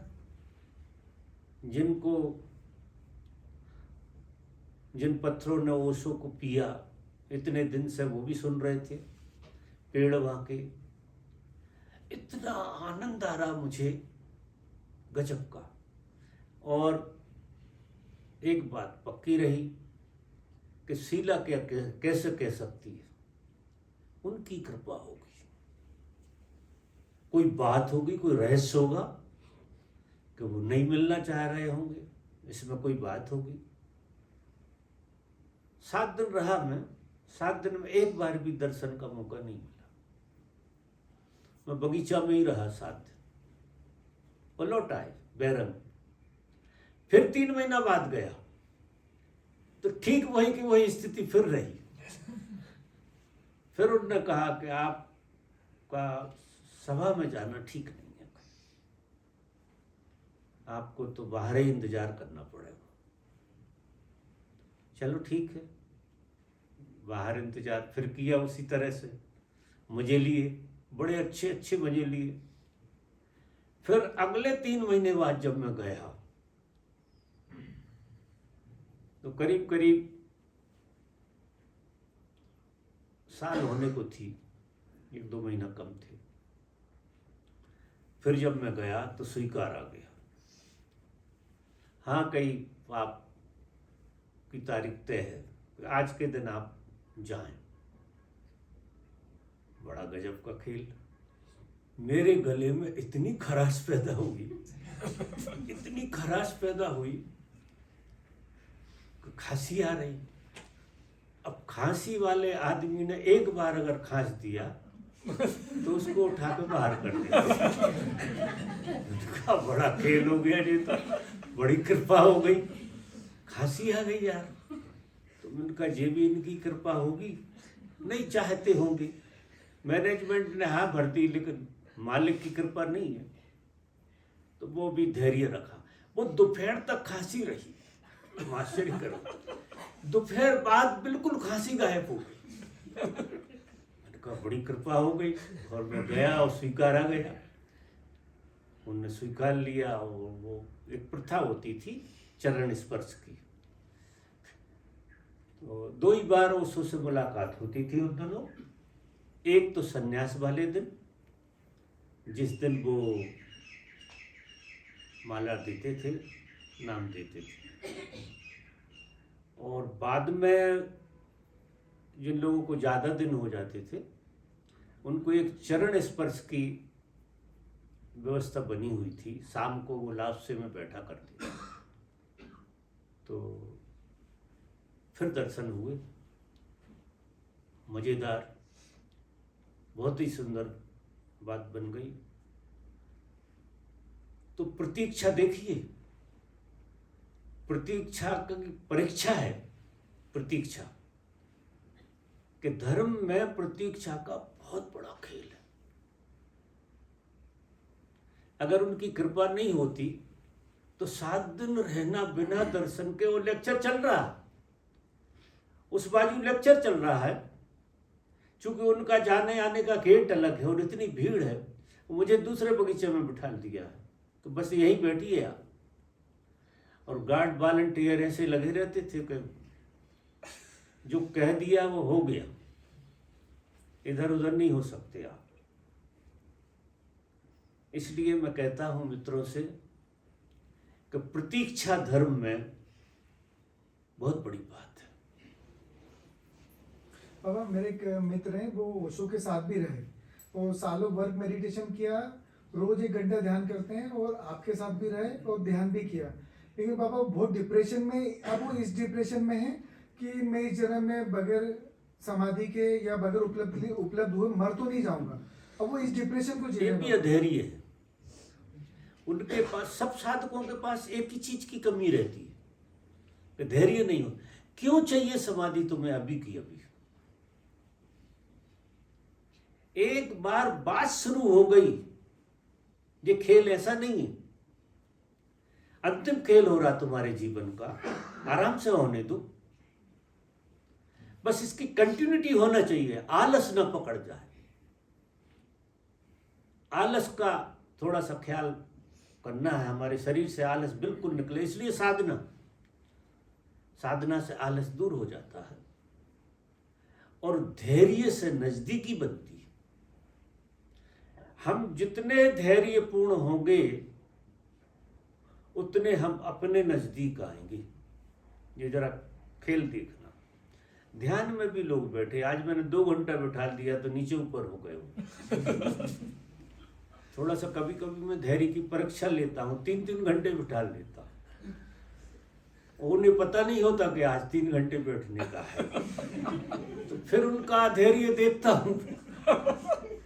जिन पत्थरों ने ओशो को पिया, इतने दिन से वो भी सुन रहे थे, पेड़ वहां के, इतना आनंद आ रहा मुझे गजब का। और एक बात पक्की रही कि शीला कैसे कह सकती है, उनकी कृपा होगी, कोई बात होगी, कोई रहस्य होगा कि वो नहीं मिलना चाह रहे होंगे, इसमें कोई बात होगी? 7 दिन रहा मैं, 7 दिन में एक बार भी दर्शन का मौका नहीं मिला। मैं बगीचा में ही रहा 7 दिन और लौट आए बैरंग। फिर 3 महीना बाद गया तो ठीक वही की वही स्थिति फिर रही। फिर उन्होंने कहा कि आपका सभा में जाना ठीक नहीं है, आपको तो बाहर ही इंतजार करना पड़ेगा। चलो ठीक है, बाहर इंतजार फिर किया उसी तरह से, मजे लिए, बड़े अच्छे अच्छे मजे लिए। फिर अगले 3 महीने बाद जब मैं गया तो करीब करीब साल होने को थी, 1-2 महीना कम थे। फिर जब मैं गया तो स्वीकार आ गया। हाँ, कई आप की तारीख तय है, आज के दिन आप जाएं। बड़ा गजब का खेल। मेरे गले में इतनी खराश पैदा हुई, इतनी खराश पैदा हुई कि खांसी आ रही। अब खांसी वाले आदमी ने एक बार अगर खांस दिया तो उसको उठा के बाहर कर दिया। बड़ा खेल हो गया, ये तो बड़ी कृपा हो गई, खांसी आ गई यार। तो मैंने कहा ये भी इनकी कृपा होगी, नहीं चाहते होंगे। मैनेजमेंट ने हाँ भर दी, लेकिन मालिक की कृपा नहीं है। तो वो भी धैर्य रखा। वो दोपहर तक खांसी रही, आश्चर्य करो। दोपहर बाद बिल्कुल खांसी गायब हो गई। मैंने कहा बड़ी कृपा हो गई। और मैं गया और स्वीकार आ गया। उन्होंने स्वीकार लिया। और वो एक प्रथा होती थी चरण स्पर्श की, तो 2 ही बार उससे से मुलाकात होती थी उन दोनों। एक तो सन्यास वाले दिन, जिस दिन वो माला देते थे, नाम देते थे। और बाद में जिन लोगों को ज़्यादा दिन हो जाते थे उनको एक चरण स्पर्श की व्यवस्था बनी हुई थी। शाम को वो लापसे में बैठा करते थे। तो फिर दर्शन हुए, मज़ेदार, बहुत ही सुंदर बात बन गई। तो प्रतीक्षा देखिए, प्रतीक्षा की परीक्षा है। प्रतीक्षा कि धर्म में प्रतीक्षा का बहुत बड़ा खेल है। अगर उनकी कृपा नहीं होती तो 7 दिन रहना बिना दर्शन के। वो लेक्चर चल रहा, उस बाजू लेक्चर चल रहा है, चूंकि उनका जाने आने का गेट अलग है और इतनी भीड़ है, मुझे दूसरे बगीचे में बिठा दिया है। तो बस यहीं बैठिए आप। और गार्ड वॉलंटियर ऐसे लगे रहते थे कि जो कह दिया वो हो गया, इधर उधर नहीं हो सकते आप। इसलिए मैं कहता हूं मित्रों से कि प्रतीक्षा धर्म में बहुत बड़ी बात है। बाबा, मेरे एक मित्र हैं, वो ओशो के साथ भी रहे। वो सालों वर्क मेडिटेशन किया, रोज 1 घंटा ध्यान करते हैं, और आपके साथ भी रहे और ध्यान भी किया। लेकिन बाबा वो बहुत डिप्रेशन में, अब वो इस डिप्रेशन में है कि मैं इस जन्म में बगैर समाधि के या बगैर उपलब्ध हुए मर तो नहीं जाऊंगा। अब वो इस डिप्रेशन को ये भी अधैर्य है। उनके पास, सब साधकों के पास एक ही चीज की कमी रहती है कि धैर्य नहीं हो। क्यों चाहिए समाधि तुम्हें अभी की अभी? एक बार बात शुरू हो गई, ये खेल ऐसा नहीं है, अंतिम खेल हो रहा तुम्हारे जीवन का, आराम से होने दो। बस इसकी कंटिन्यूटी होना चाहिए, आलस ना पकड़ जाए। आलस का थोड़ा सा ख्याल करना है, हमारे शरीर से आलस बिल्कुल निकले। इसलिए साधना से आलस दूर हो जाता है और धैर्य से नजदीकी बनती है। हम जितने धैर्यपूर्ण होंगे उतने हम अपने नजदीक आएंगे। ये जरा खेल देखना। ध्यान में भी लोग बैठे, आज मैंने 2 घंटा बैठा दिया तो नीचे ऊपर हो गए हो। थोड़ा सा कभी कभी मैं धैर्य की परीक्षा लेता हूँ, 3-3 घंटे बिठा लेता हूँ। उन्हें पता नहीं होता कि आज 3 घंटे बैठने का है। तो फिर उनका धैर्य देखता हूँ,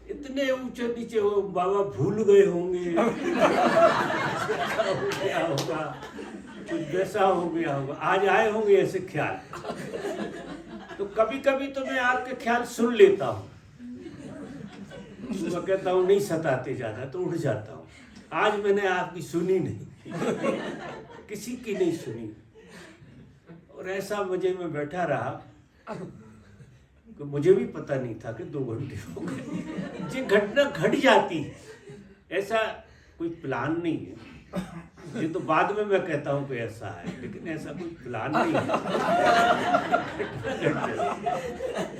इतने ऊंचे नीचे वो बाबा भूल गए होंगे, ऐसा हो गया होगा, कुछ वैसा हो गया होगा, आज आए होंगे ऐसे ख्याल। तो कभी कभी तो मैं आपके ख्याल सुन लेता हूँ, मैं कहता हूँ नहीं सताते ज्यादा, तो उठ जाता हूँ। आज मैंने आपकी सुनी नहीं, किसी की नहीं सुनी, और ऐसा मजे में बैठा रहा कि मुझे भी पता नहीं था कि 2 घंटे हो गए। ये घटना घट जाती, ऐसा कोई प्लान नहीं है। ये तो बाद में मैं कहता हूँ कि ऐसा है, लेकिन ऐसा कोई प्लान नहीं है, घटना घट जाती,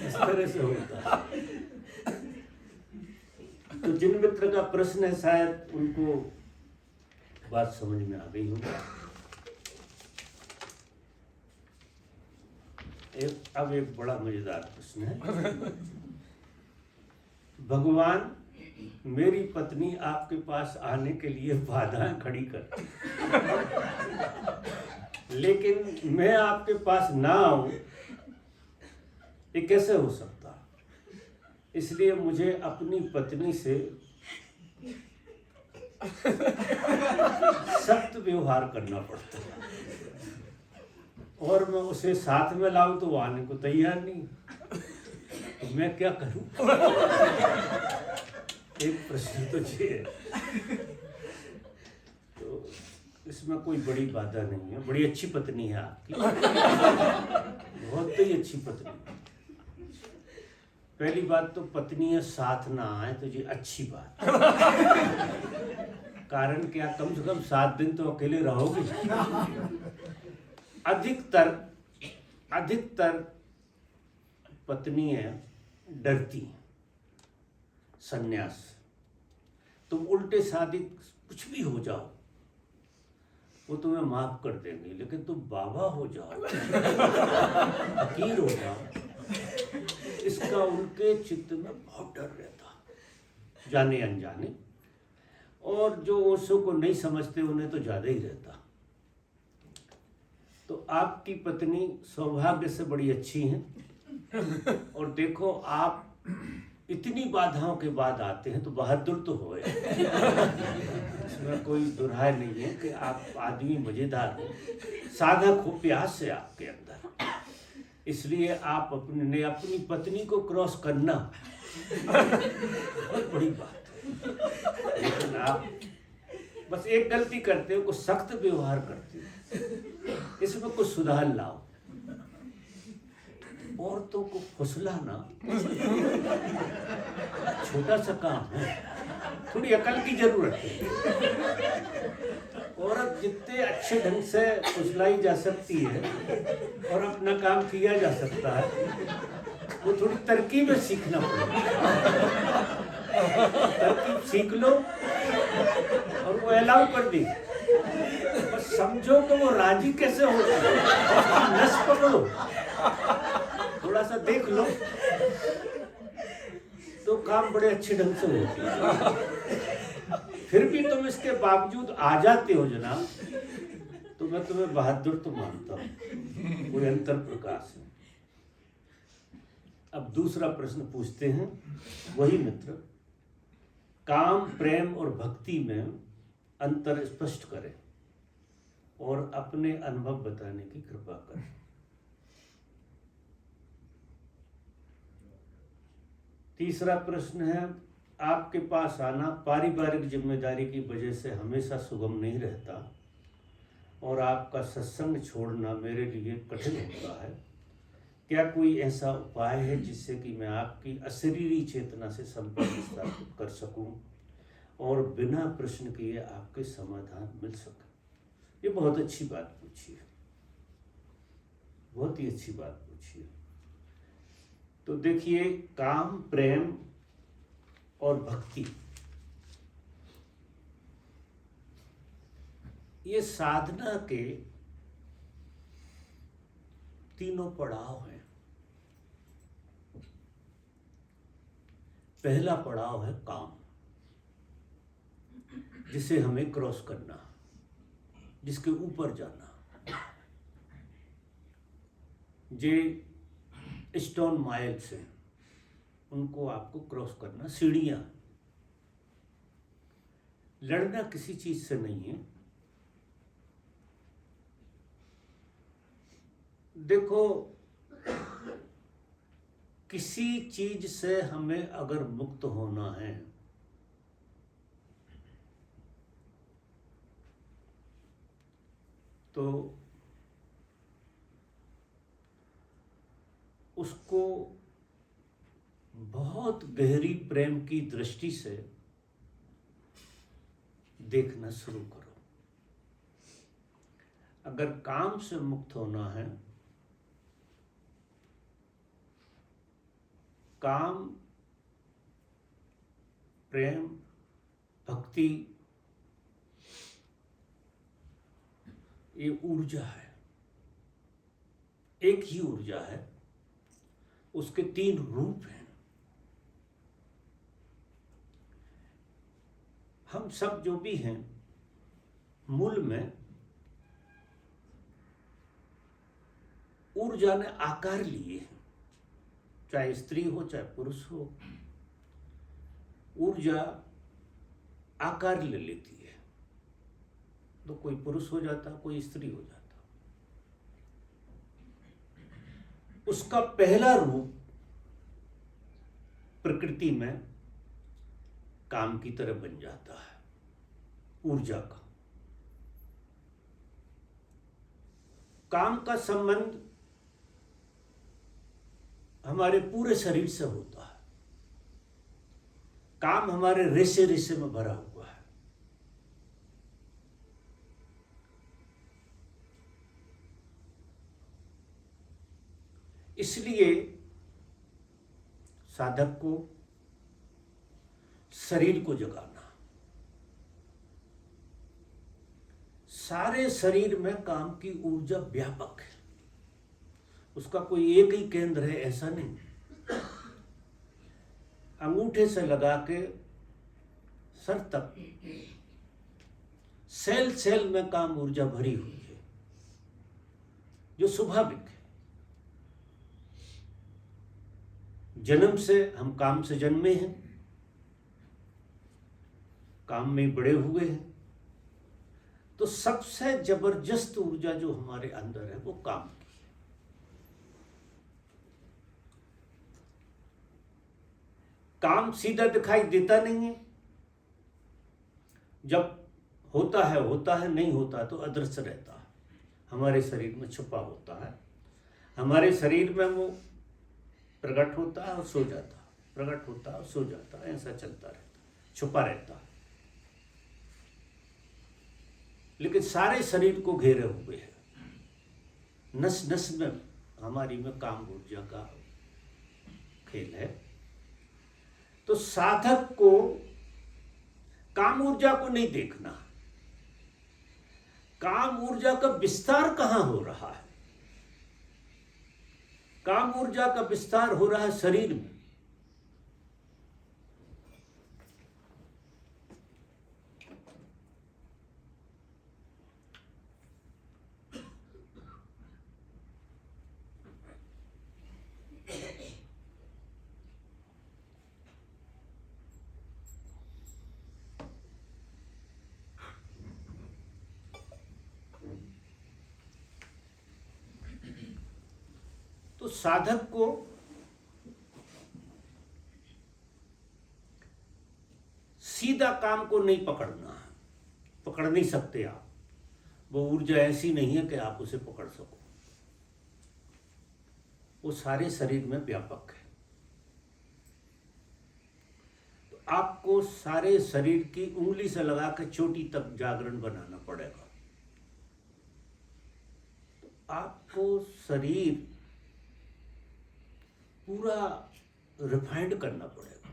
इस तरह से होता है। तो जिन मित्र का प्रश्न है शायद उनको बात समझ में आ गई होगी। अब एक बड़ा मजेदार प्रश्न है। भगवान मेरी पत्नी आपके पास आने के लिए बाधाएं खड़ी करती, लेकिन मैं आपके पास ना आऊं, ये कैसे हो सकता? इसलिए मुझे अपनी पत्नी से सख्त व्यवहार करना पड़ता है, और मैं उसे साथ में लाऊं तो वो आने को तैयार नहीं। तो मैं क्या करूं? एक प्रश्न तो ये है। तो इसमें कोई बड़ी बाधा नहीं है, बड़ी अच्छी पत्नी है आपकी, बहुत ही अच्छी पत्नी। पहली बात तो पत्नी साथ ना आए तो ये अच्छी बात। कारण क्या, कम से कम 7 दिन तो अकेले रहोगे। अधिकतर पत्नियां डरती हैं सन्यास। तुम उल्टे सादी कुछ भी हो जाओ वो तुम्हें माफ कर देंगे, लेकिन तुम बाबा हो जाओ, फकीर हो जाओ, इसका उनके चित्त में बहुत डर रहता, जाने अनजाने। और जो ओशो को नहीं समझते उन्हें तो ज्यादा ही रहता। तो आपकी पत्नी सौभाग्य से बड़ी अच्छी हैं, और देखो आप इतनी बाधाओं के बाद आते हैं तो बहादुर तो होए। इसमें कोई दुराय नहीं है कि आप आदमी मजेदार हो, साधक हो प्यास से आपके अंदर, इसलिए आप अपनी पत्नी को क्रॉस करना बहुत बड़ी बात है। लेकिन आप बस एक गलती करते हो, कुछ सख्त व्यवहार करते हो, इसमें कुछ सुधार लाओ। औरतों को फुसलाना छोटा सा काम है, थोड़ी अकल की जरूरत है। औरत जितने अच्छे ढंग से फुसलाई जा सकती है और अपना काम किया जा सकता है, वो थोड़ी तरकीब सीखना पड़ेगा। तरकीब सीख लो और वो अलाउ कर दी, बस समझो कि वो राजी कैसे होती है, नस पकड़ो, थोड़ा सा देख लो तो काम बड़े अच्छे ढंग से होते हैं। फिर भी तुम इसके बावजूद आ जाते हो जनाब, तो मैं तुम्हें बहादुर तो मानता हूँ, कोई अंतर प्रकाश है। अब दूसरा प्रश्न पूछते हैं वही मित्र, काम, प्रेम और भक्ति में अंतर स्पष्ट करें और अपने अनुभव बताने की कृपा करें। तीसरा प्रश्न है, आपके पास आना पारिवारिक जिम्मेदारी की वजह से हमेशा सुगम नहीं रहता और आपका सत्संग छोड़ना मेरे लिए कठिन होता है। क्या कोई ऐसा उपाय है जिससे कि मैं आपकी अशरीरी चेतना से संपर्क स्थापित कर सकूं और बिना प्रश्न किए आपके समाधान मिल सके? ये बहुत अच्छी बात पूछी है, बहुत ही अच्छी बात पूछी है। तो देखिए, काम, प्रेम और भक्ति, ये साधना के तीनों पड़ाव हैं। पहला पड़ाव है काम, जिसे हमें क्रॉस करना, जिसके ऊपर जाना। जे स्टोन माइल्स हैं उनको आपको क्रॉस करना, सीढ़ियाँ। लड़ना किसी चीज से नहीं है। देखो, किसी चीज से हमें अगर मुक्त होना है तो उसको बहुत गहरी प्रेम की दृष्टि से देखना शुरू करो। अगर काम से मुक्त होना है, काम, प्रेम, भक्ति ये ऊर्जा है, एक ही ऊर्जा है, उसके 3 रूप हैं। हम सब जो भी हैं मूल में ऊर्जा ने आकार लिए हैं, चाहे स्त्री हो चाहे पुरुष हो, ऊर्जा आकार ले लेती है। तो कोई पुरुष हो जाता, कोई स्त्री हो जाता। उसका पहला रूप प्रकृति में काम की तरह बन जाता है, ऊर्जा का। काम का संबंध हमारे पूरे शरीर से होता है। काम हमारे रेशे रेशे में भरा हुआ है। इसलिए साधक को शरीर को जगाना, सारे शरीर में काम की ऊर्जा व्यापक है, उसका कोई एक ही केंद्र है ऐसा नहीं। अंगूठे से लगा के सर तक सेल सेल में काम ऊर्जा भरी हुई है, जो स्वाभाविक है। जन्म से हम काम से जन्मे हैं, काम में बड़े हुए हैं, तो सबसे जबरदस्त ऊर्जा जो हमारे अंदर है वो काम की है। काम सीधा दिखाई देता नहीं है, जब होता है, नहीं होता तो अदृश्य रहता है, हमारे शरीर में छुपा होता है। हमारे शरीर में वो प्रकट होता है और सो जाता है, प्रकट होता है और सो जाता है, ऐसा चलता रहता है, छुपा रहता है। लेकिन सारे शरीर को घेरे हुए है, नस नस में हमारी में काम ऊर्जा का खेल है। तो साधक को काम ऊर्जा को नहीं देखना, काम ऊर्जा का विस्तार कहां हो रहा है। काम ऊर्जा का विस्तार हो रहा है शरीर में। तो साधक को सीधा काम को नहीं पकड़ना है, पकड़ नहीं सकते आप। वो ऊर्जा ऐसी नहीं है कि आप उसे पकड़ सको, वो सारे शरीर में व्यापक है। तो आपको सारे शरीर की उंगली से लगा कर चोटी तक जागरण बनाना पड़ेगा। तो आपको शरीर पूरा रिफाइंड करना पड़ेगा।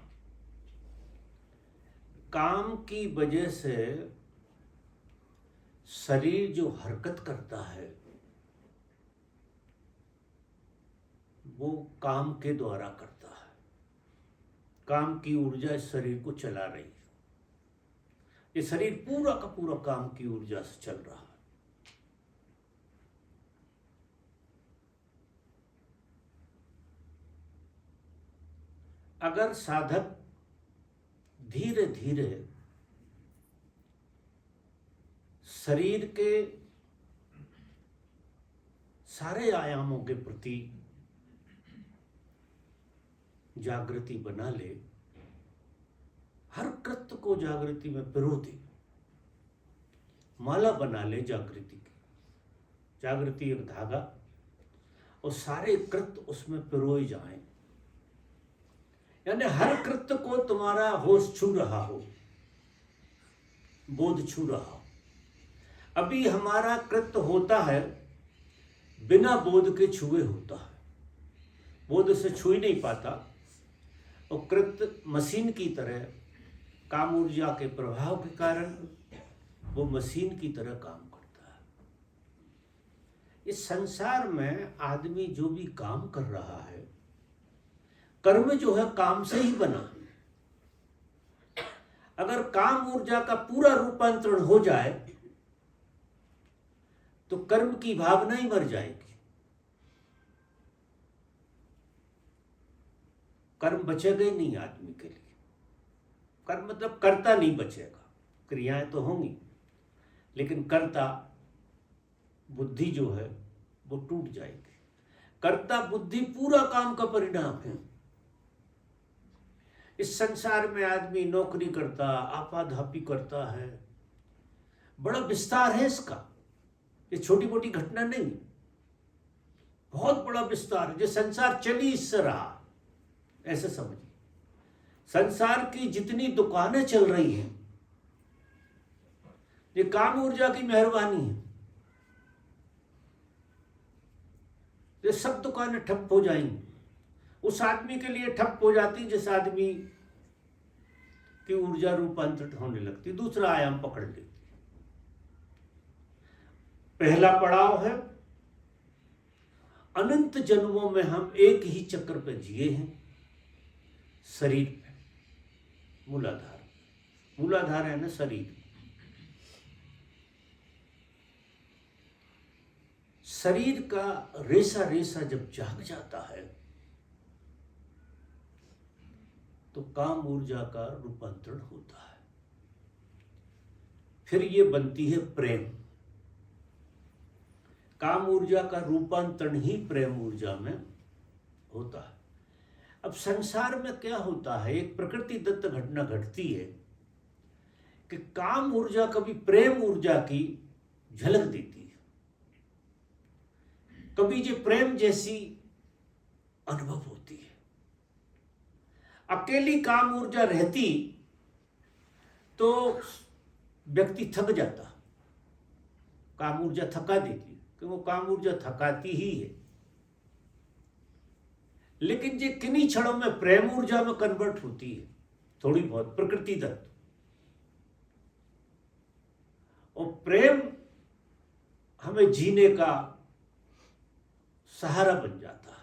काम की वजह से शरीर जो हरकत करता है वो काम के द्वारा करता है। काम की ऊर्जा इस शरीर को चला रही है। ये शरीर पूरा का पूरा काम की ऊर्जा से चल रहा है। अगर साधक धीरे धीरे शरीर के सारे आयामों के प्रति जागृति बना ले, हर कृत्य को जागृति में पिरो दे, माला बना ले जागृति की। जागृति एक धागा और सारे कृत्य उसमें पिरोए जाएं, यानी हर कृत्य को तुम्हारा होश छू रहा हो, बोध छू रहा हो। अभी हमारा कृत्य होता है बिना बोध के छुए होता है, बोध से छू ही नहीं पाता, और कृत्य मशीन की तरह काम ऊर्जा के प्रभाव के कारण वो मशीन की तरह काम करता है। इस संसार में आदमी जो भी काम कर रहा है, कर्म जो है काम से ही बना। अगर काम ऊर्जा का पूरा रूपांतरण हो जाए तो कर्म की भावना ही मर जाएगी, कर्म बचेगा ही नहीं आदमी के लिए। कर्म मतलब कर्ता नहीं बचेगा, क्रियाएं तो होंगी लेकिन कर्ता बुद्धि जो है वो टूट जाएगी। कर्ता बुद्धि पूरा काम का परिणाम है। इस संसार में आदमी नौकरी करता, आपाधापी करता है, बड़ा विस्तार है इसका, ये छोटी मोटी घटना नहीं, बहुत बड़ा विस्तार है। जो संसार चली इससे रहा, ऐसे समझिए। संसार की जितनी दुकानें चल रही हैं ये काम ऊर्जा की मेहरबानी है। ये सब दुकानें ठप हो जाएंगी, उस आदमी के लिए ठप हो जाती जिस आदमी की ऊर्जा रूपांतरित होने लगती, दूसरा आयाम पकड़ लेती। पहला पड़ाव है अनंत जन्मों में हम एक ही चक्र पे जिए हैं, शरीर पे। मूलाधार, मूलाधार है ना शरीर। शरीर का रेशा रेशा जब जाग जाता है तो काम ऊर्जा का रूपांतरण होता है, फिर ये बनती है प्रेम। काम ऊर्जा का रूपांतरण ही प्रेम ऊर्जा में होता है। अब संसार में क्या होता है, एक प्रकृति दत्त घटना घटती है कि काम ऊर्जा कभी प्रेम ऊर्जा की झलक देती है, कभी जो प्रेम जैसी अनुभव होती है। अकेली काम ऊर्जा रहती तो व्यक्ति थक जाता, काम ऊर्जा थका देती, क्योंकि वो काम ऊर्जा थकाती ही है। लेकिन जो किन्हीं क्षणों में प्रेम ऊर्जा में कन्वर्ट होती है, थोड़ी बहुत प्रकृति दत्त, और प्रेम हमें जीने का सहारा बन जाता है।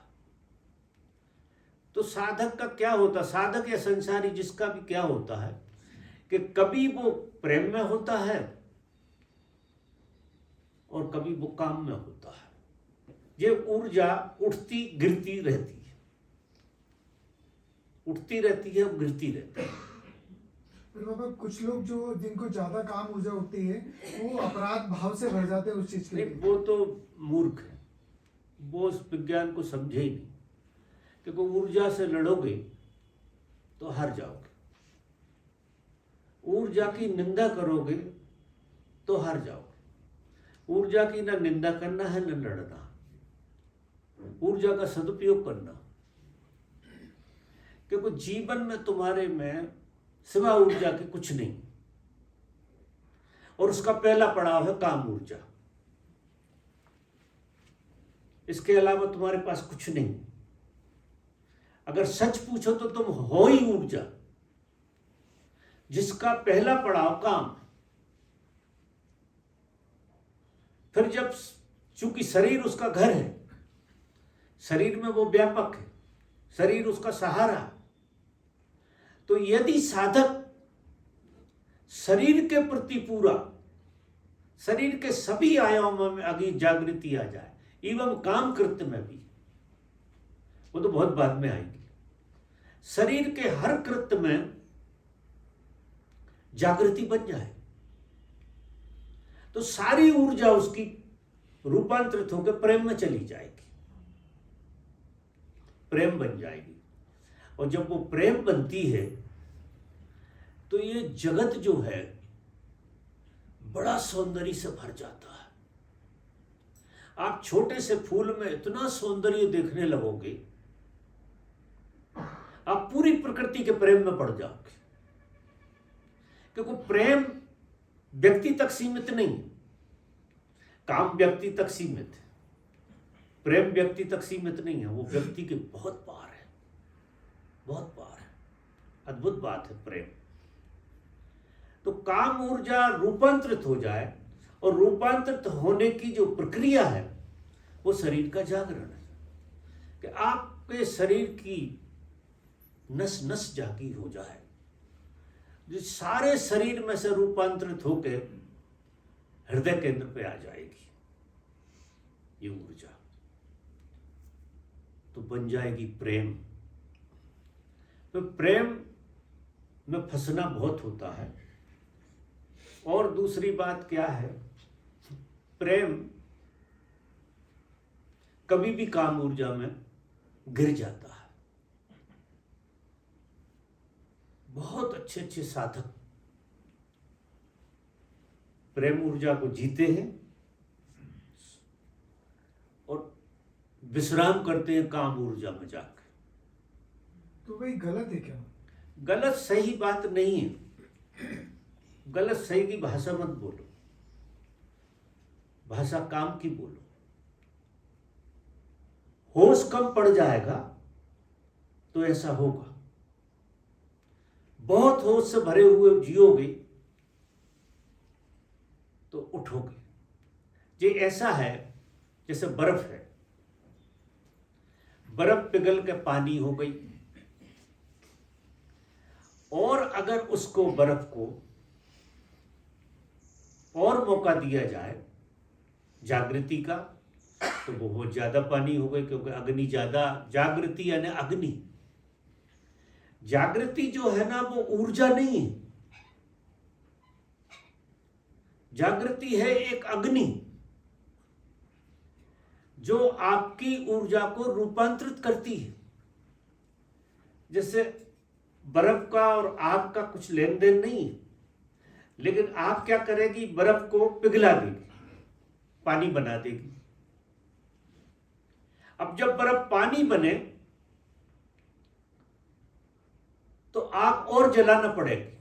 तो साधक का क्या होता, साधक या संसारी जिसका भी क्या होता है कि कभी वो प्रेम में होता है और कभी वो काम में होता है। ये ऊर्जा उठती गिरती रहती है, उठती रहती है और गिरती रहती है। फिर बाबा कुछ लोग जो जिनको ज्यादा काम ऊर्जा होती है वो अपराध भाव से भर जाते हैं उस चीज के नहीं, लिए। वो तो मूर्ख है, वो उस विज्ञान को समझे ही नहीं। क्योंकि ऊर्जा से लड़ोगे तो हार जाओगे, ऊर्जा की निंदा करोगे तो हार जाओगे। ऊर्जा की ना निंदा करना है न लड़ना, ऊर्जा का सदुपयोग करना। क्योंकि जीवन में तुम्हारे में सिवा ऊर्जा के कुछ नहीं, और उसका पहला पड़ाव है काम ऊर्जा। इसके अलावा तुम्हारे पास कुछ नहीं। अगर सच पूछो तो तुम हो ही ऊर्जा, जिसका पहला पड़ाव काम। फिर जब चूंकि शरीर उसका घर है, शरीर में वो व्यापक है, शरीर उसका सहारा, तो यदि साधक शरीर के प्रति पूरा, शरीर के सभी आयामों में अभी जागृति आ जाए, एवं काम कृत्य में भी, वो तो बहुत बाद में आएगी। शरीर के हर कृत्य में जागृति बन जाए तो सारी ऊर्जा उसकी रूपांतरित होकर प्रेम में चली जाएगी, प्रेम बन जाएगी। और जब वो प्रेम बनती है तो ये जगत जो है बड़ा सौंदर्य से भर जाता है। आप छोटे से फूल में इतना सौंदर्य देखने लगोगे, आप पूरी प्रकृति के प्रेम में पड़ जाओगे। क्योंकि प्रेम व्यक्ति तक सीमित नहीं, काम व्यक्ति तक सीमित है, प्रेम व्यक्ति तक सीमित नहीं है, वो व्यक्ति के बहुत पार है, बहुत पार है। अद्भुत बात है प्रेम। तो काम ऊर्जा रूपांतरित हो जाए, और रूपांतरित होने की जो प्रक्रिया है वो शरीर का जागरण है, कि आपके शरीर की नस नस जागी हो जाए, जो सारे शरीर में से रूपांतरित होकर हृदय केंद्र पे आ जाएगी ये ऊर्जा, तो बन जाएगी प्रेम। तो प्रेम में फंसना बहुत होता है। और दूसरी बात क्या है, प्रेम कभी भी काम ऊर्जा में गिर जाता है। बहुत अच्छे अच्छे साधक प्रेम ऊर्जा को जीते हैं और विश्राम करते हैं काम ऊर्जा में जाकर। तो वही गलत है क्या? गलत सही बात नहीं है। गलत सही की भाषा मत बोलो, भाषा काम की बोलो। होश कम पड़ जाएगा तो ऐसा होगा। बहुत होश से भरे हुए जियोगे तो उठोगे। ये ऐसा है जैसे बर्फ है, बर्फ पिघल के पानी हो गई, और अगर उसको बर्फ को और मौका दिया जाए जागृति का, तो वो बहुत ज्यादा पानी हो गई, क्योंकि अग्नि ज्यादा, जागृति यानी अग्नि। जागृति जो है ना वो ऊर्जा नहीं है, जागृति है एक अग्नि जो आपकी ऊर्जा को रूपांतरित करती है। जैसे बर्फ का और आग का कुछ लेन देन नहीं है, लेकिन आप क्या करेगी, बर्फ को पिघला देगी, पानी बना देगी। अब जब बर्फ पानी बने तो आग और जलाना पड़ेगी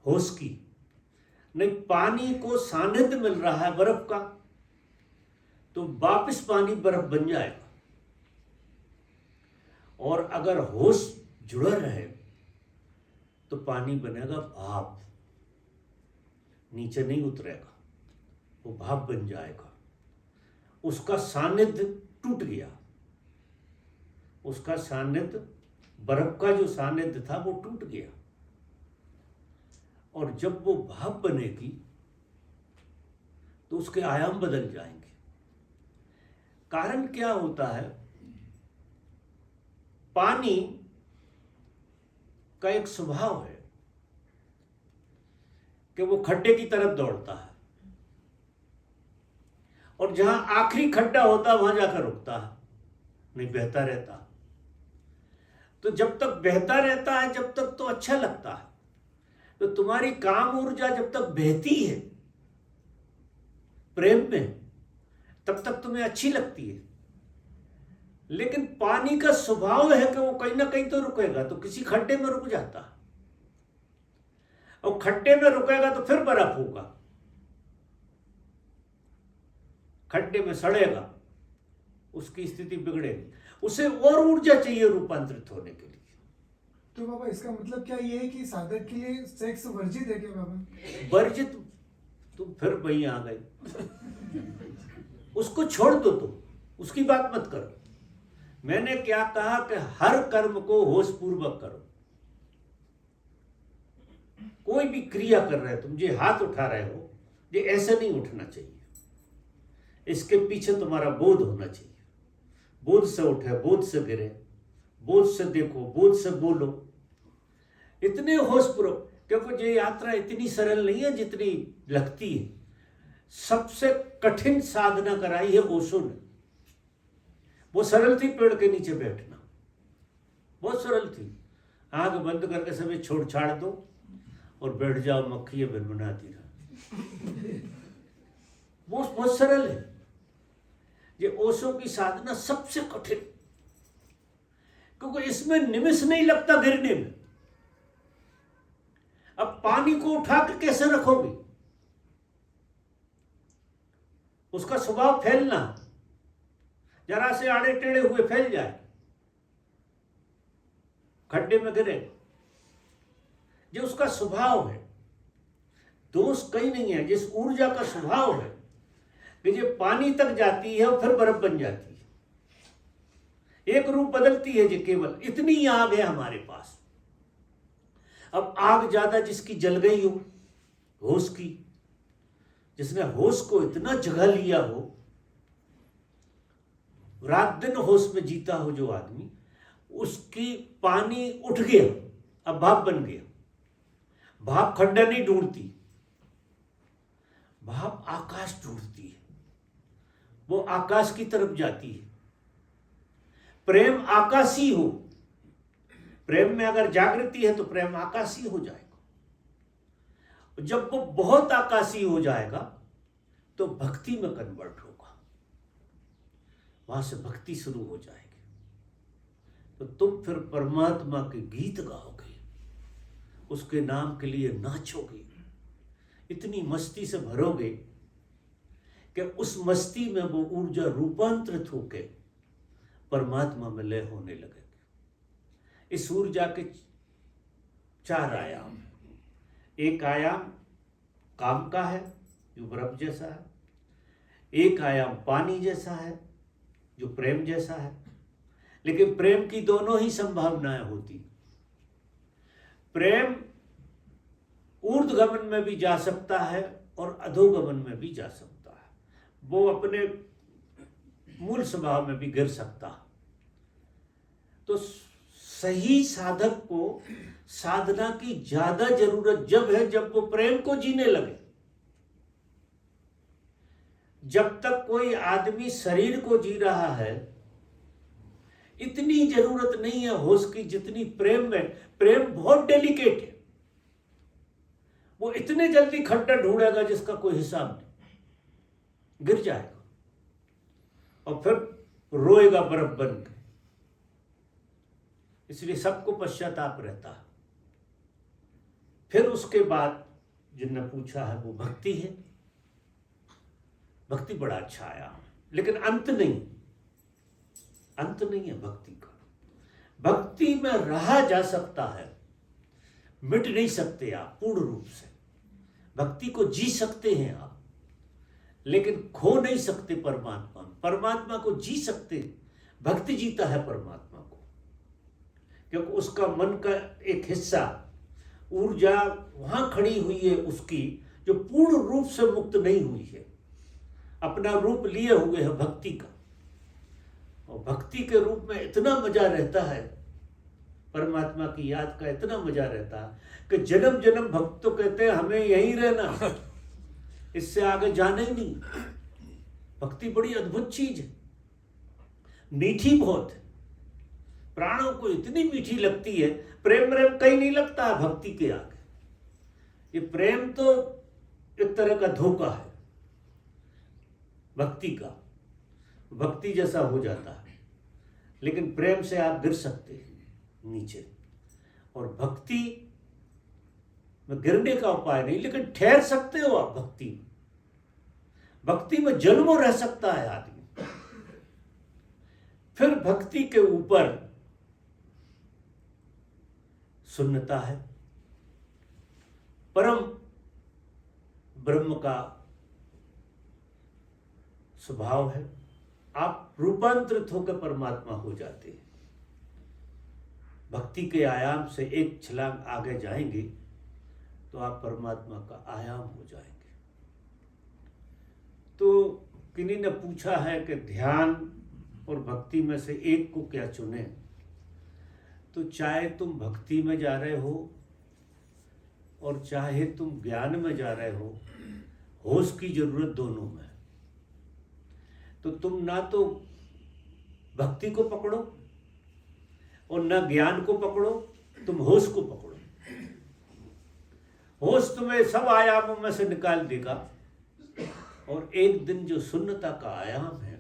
होश की। नहीं, पानी को सानिध्य मिल रहा है बर्फ का, तो वापस पानी बर्फ बन जाएगा। और अगर होश जुड़ा रहे तो पानी बनेगा भाप, नीचे नहीं उतरेगा, वो भाप बन जाएगा। उसका सानिध्य टूट गया, उसका सानिध्य, बर्फ का जो सानिध्य था वो टूट गया। और जब वो भाप बनेगी तो उसके आयाम बदल जाएंगे। कारण क्या होता है, पानी का एक स्वभाव है कि वो खड्डे की तरफ दौड़ता है, और जहां आखिरी खड्डा होता है वहां जाकर रुकता है, नहीं बहता रहता। तो जब तक बहता रहता है जब तक तो अच्छा लगता है। तो तुम्हारी काम ऊर्जा जब तक बहती है प्रेम में, तब तक तुम्हें अच्छी लगती है। लेकिन पानी का स्वभाव है कि वो कहीं ना कहीं तो रुकेगा, तो किसी खड्डे में रुक जाता है, और खड्डे में रुकेगा तो फिर बर्फ होगा, खड्डे में सड़ेगा, उसकी स्थिति बिगड़ेगी, उसे और ऊर्जा चाहिए रूपांतरित होने के लिए। तो बाबा इसका मतलब क्या ये है कि साधक के लिए सेक्स वर्जित है क्या बाबा? वर्जित, तुम फिर वहीं आ गए। उसको छोड़ दो, तुम उसकी बात मत करो। मैंने क्या कहा कि हर कर्म को होश पूर्वक करो। कोई भी क्रिया कर रहे हो, तुम ये हाथ उठा रहे हो, ये ऐसे नहीं उठना चाहिए, इसके पीछे तुम्हारा बोध होना चाहिए। बोध से उठे, बोध से गिरे, बोझ से देखो, बोझ से बोलो, इतने होशपूर्वक, क्योंकि ये यात्रा इतनी सरल नहीं है जितनी लगती है। सबसे कठिन साधना कराई है ओशो ने। वो सरल थी पेड़ के नीचे बैठना, बहुत सरल थी। आंख बंद करके सभी छोड़ छाड़ दो और बैठ जाओ, मक्खी भिनभिनाती रहा। वो बहुत सरल है। ये ओशो की साधना सबसे कठिन, क्योंकि इसमें निमिष नहीं लगता गिरने में। अब पानी को उठा के कैसे रखोगे? उसका स्वभाव फैलना, जरा से आड़े टेढ़े हुए फैल जाए, खड्डे में गिरे, जो उसका स्वभाव है। दोष कहीं नहीं है, जिस ऊर्जा का स्वभाव है कि ये पानी तक जाती है और फिर बर्फ बन जाती है, एक रूप बदलती है। जो केवल इतनी आग है हमारे पास। अब आग ज्यादा जिसकी जल गई हो, होश की, जिसने होश को इतना जगा लिया हो, रात दिन होश में जीता हो जो आदमी, उसकी पानी उठ गया, अब भाप बन गया। भाप खड्डा नहीं ढूंढती, भाप आकाश ढूंढती है, वो आकाश की तरफ जाती है। प्रेम आकाशी हो, प्रेम में अगर जागृति है तो प्रेम आकाशी हो जाएगा। जब वो बहुत आकाशी हो जाएगा तो भक्ति में कन्वर्ट होगा, वहां से भक्ति शुरू हो जाएगी। तो तुम फिर परमात्मा के गीत गाओगे, उसके नाम के लिए नाचोगे, इतनी मस्ती से भरोगे कि उस मस्ती में वो ऊर्जा रूपांतरित होकर परमात्मा में लय होने लगेगी। इस ऊर्जा के 4 आयाम हैं। एक आयाम काम का है जो बर्फ जैसा है, एक आयाम पानी जैसा है जो प्रेम जैसा है। लेकिन प्रेम की दोनों ही संभावनाएं होती। प्रेम ऊर्ध्वगमन में भी जा सकता है और अधोगमन में भी जा सकता है, वो अपने मूल स्वभाव में भी गिर सकता है। तो सही साधक को साधना की ज्यादा जरूरत जब है जब वो प्रेम को जीने लगे। जब तक कोई आदमी शरीर को जी रहा है, इतनी जरूरत नहीं है होश की जितनी प्रेम में। प्रेम बहुत डेलिकेट है, वो इतने जल्दी खड्डा ढूंढेगा जिसका कोई हिसाब नहीं, गिर जाएगा और फिर रोएगा बर्फ बन के। इसलिए सबको पश्चाताप रहता है। फिर उसके बाद जिनने पूछा है वो भक्ति है। भक्ति बड़ा अच्छा आया, लेकिन अंत नहीं, अंत नहीं है भक्ति का। भक्ति में रहा जा सकता है, मिट नहीं सकते आप पूर्ण रूप से। भक्ति को जी सकते हैं आप, लेकिन खो नहीं सकते परमात्मा। परमात्मा को जी सकते, भक्ति जीता है परमात्मा को, क्योंकि उसका मन का एक हिस्सा, ऊर्जा वहां खड़ी हुई है उसकी, जो पूर्ण रूप से मुक्त नहीं हुई है, अपना रूप लिए हुए है भक्ति का। और भक्ति के रूप में इतना मजा रहता है, परमात्मा की याद का इतना मजा रहता है कि जन्म जन्म भक्त तो कहते हैं हमें यहीं रहना, इससे आगे जाना ही नहीं। भक्ति बड़ी अद्भुत चीज है, मीठी बहुत है, प्राणों को इतनी मीठी लगती है। प्रेम प्रेम कहीं नहीं लगता है भक्ति के आगे। ये प्रेम तो एक तरह का धोखा है भक्ति का, भक्ति जैसा हो जाता है। लेकिन प्रेम से आप गिर सकते हैं नीचे, और भक्ति में गिरने का उपाय नहीं, लेकिन ठहर सकते हो आप भक्ति में। भक्ति में जन्मों रह सकता है आदमी। फिर भक्ति के ऊपर शून्यता है, परम ब्रह्म का स्वभाव है। आप रूपांतरित होकर परमात्मा हो जाते हैं। भक्ति के आयाम से एक छलांग आगे जाएंगे तो आप परमात्मा का आयाम हो जाएंगे। तो किन्हीं ने पूछा है कि ध्यान और भक्ति में से एक को क्या चुने। तो चाहे तुम भक्ति में जा रहे हो और चाहे तुम ज्ञान में जा रहे हो, होश की जरूरत दोनों में। तो तुम ना तो भक्ति को पकड़ो और ना ज्ञान को पकड़ो, तुम होश को पकड़ो। होश तुम्हें सब आयामों में से निकाल देगा और एक दिन जो शून्यता का आयाम है,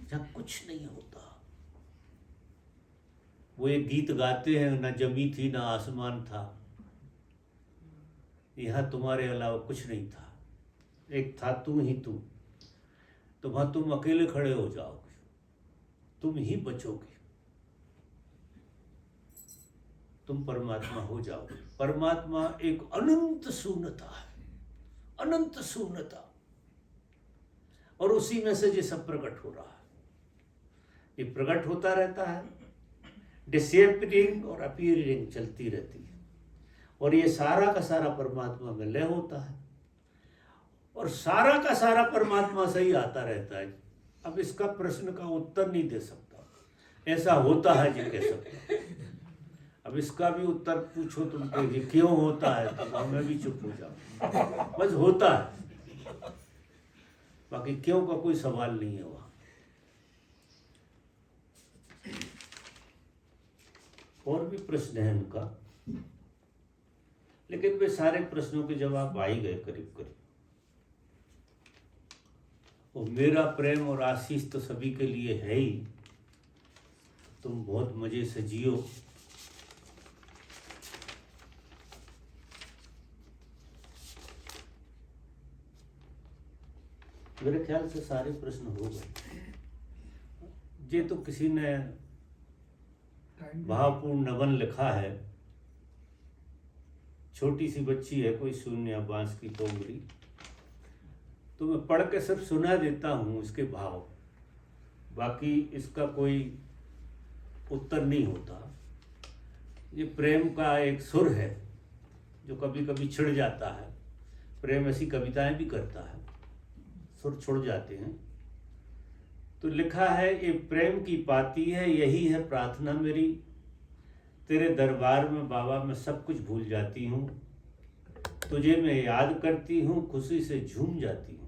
जहाँ कुछ नहीं होता, वो एक गीत गाते हैं, ना जमी थी ना आसमान था, यहाँ तुम्हारे अलावा कुछ नहीं था, एक था तू ही तू। तो वहां तुम अकेले खड़े हो जाओगे, तुम ही बचोगे, तुम परमात्मा हो जाओगे। परमात्मा एक अनंत शून्यता है, अनंत शून्यता, और उसी में से ये सब प्रकट हो रहा है। ये प्रकट होता रहता है, डिसअपीयरिंग और अपीयरिंग चलती रहती है, और ये सारा का सारा परमात्मा में लय होता है, और सारा का सारा परमात्मा से ही आता रहता है। अब इसका प्रश्न का उत्तर नहीं दे सकता, ऐसा होता है जी कह सकता। अब इसका भी उत्तर पूछो तुम कि क्यों होता है, तो मैं भी चुप हो जाऊं। बस होता है, बाकी क्यों का कोई सवाल नहीं है वहां। और भी प्रश्न है उनका, लेकिन वे सारे प्रश्नों के जवाब आ ही गए करीब करीब। और मेरा प्रेम और आशीष तो सभी के लिए है ही, तुम बहुत मजे से जियो। मेरे ख्याल से सारे प्रश्न हो गए। ये तो किसी ने भावपूर्ण नवन लिखा है, छोटी सी बच्ची है कोई शून्य बांस की तोमरी, तो मैं पढ़ के सब सुना देता हूँ इसके भाव, बाकी इसका कोई उत्तर नहीं होता। ये प्रेम का एक सुर है जो कभी कभी छिड़ जाता है। प्रेम ऐसी कविताएं भी करता है, सुर छुड़ जाते हैं। तो लिखा है, ये प्रेम की पाती है, यही है प्रार्थना मेरी, तेरे दरबार में बाबा मैं सब कुछ भूल जाती हूँ, तुझे मैं याद करती हूँ, खुशी से झूम जाती हूँ।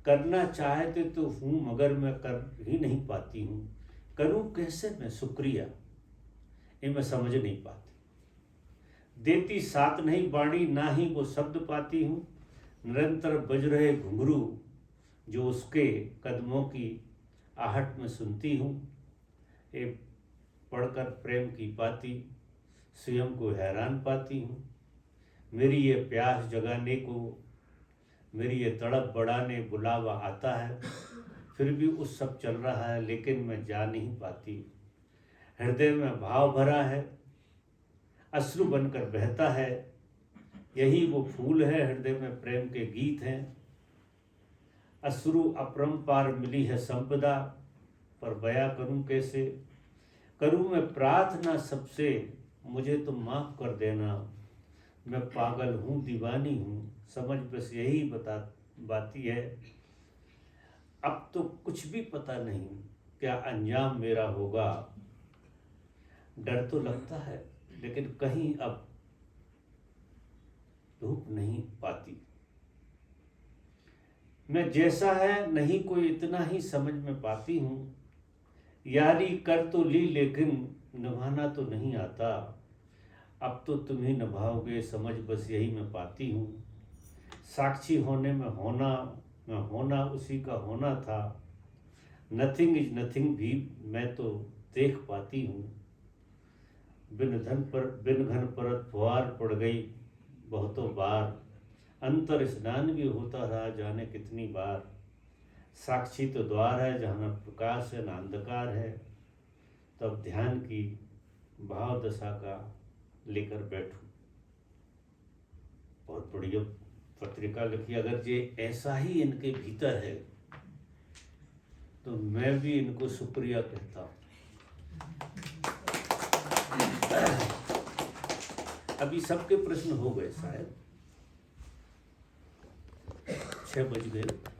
करना चाहते तो हूँ मगर मैं कर ही नहीं पाती हूँ, करूँ कैसे मैं शुक्रिया, ये मैं समझ नहीं पाती। देती साथ नहीं बाणी, ना ही वो शब्द पाती हूँ, निरंतर बज रहे घुंघरू जो उसके कदमों की आहट में सुनती हूँ। ये पढ़कर प्रेम की पाती स्वयं को हैरान पाती हूँ। मेरी ये प्यास जगाने को, मेरी ये तड़प बढ़ाने बुलावा आता है, फिर भी उस सब चल रहा है लेकिन मैं जा नहीं पाती। हृदय में भाव भरा है, अश्रु बनकर बहता है, यही वो फूल है, हृदय में प्रेम के गीत हैं। अश्रु अपरंपार मिली है संपदा, पर बयां करूं कैसे, करूं मैं प्रार्थना सबसे, मुझे तुम माफ कर देना। मैं पागल हूँ दीवानी हूँ, समझ बस यही बाती है। अब तो कुछ भी पता नहीं क्या अंजाम मेरा होगा, डर तो लगता है लेकिन कहीं अब धूप नहीं पाती। मैं जैसा है नहीं कोई इतना ही समझ में पाती हूँ, यारी कर तो ली लेकिन निभाना तो नहीं आता। अब तो तुम ही निभाओगे समझ बस यही मैं पाती हूँ। साक्षी होने में होना, मैं होना उसी का होना था। नथिंग इज नथिंग भी मैं तो देख पाती हूँ। बिन घन परत फुहार पड़ गई बहुतों बार, अंतर स्नान भी होता रहा जाने कितनी बार। साक्षी तो द्वार है जहाँ न प्रकाश है न अंधकार है, तब ध्यान की भाव दशा का लेकर बैठूं। बहुत बढ़िया पत्रिका लिखी। अगर ये ऐसा ही इनके भीतर है तो मैं भी इनको शुक्रिया कहता हूँ। अभी सबके प्रश्न हो गए शायद, 6 बज गए।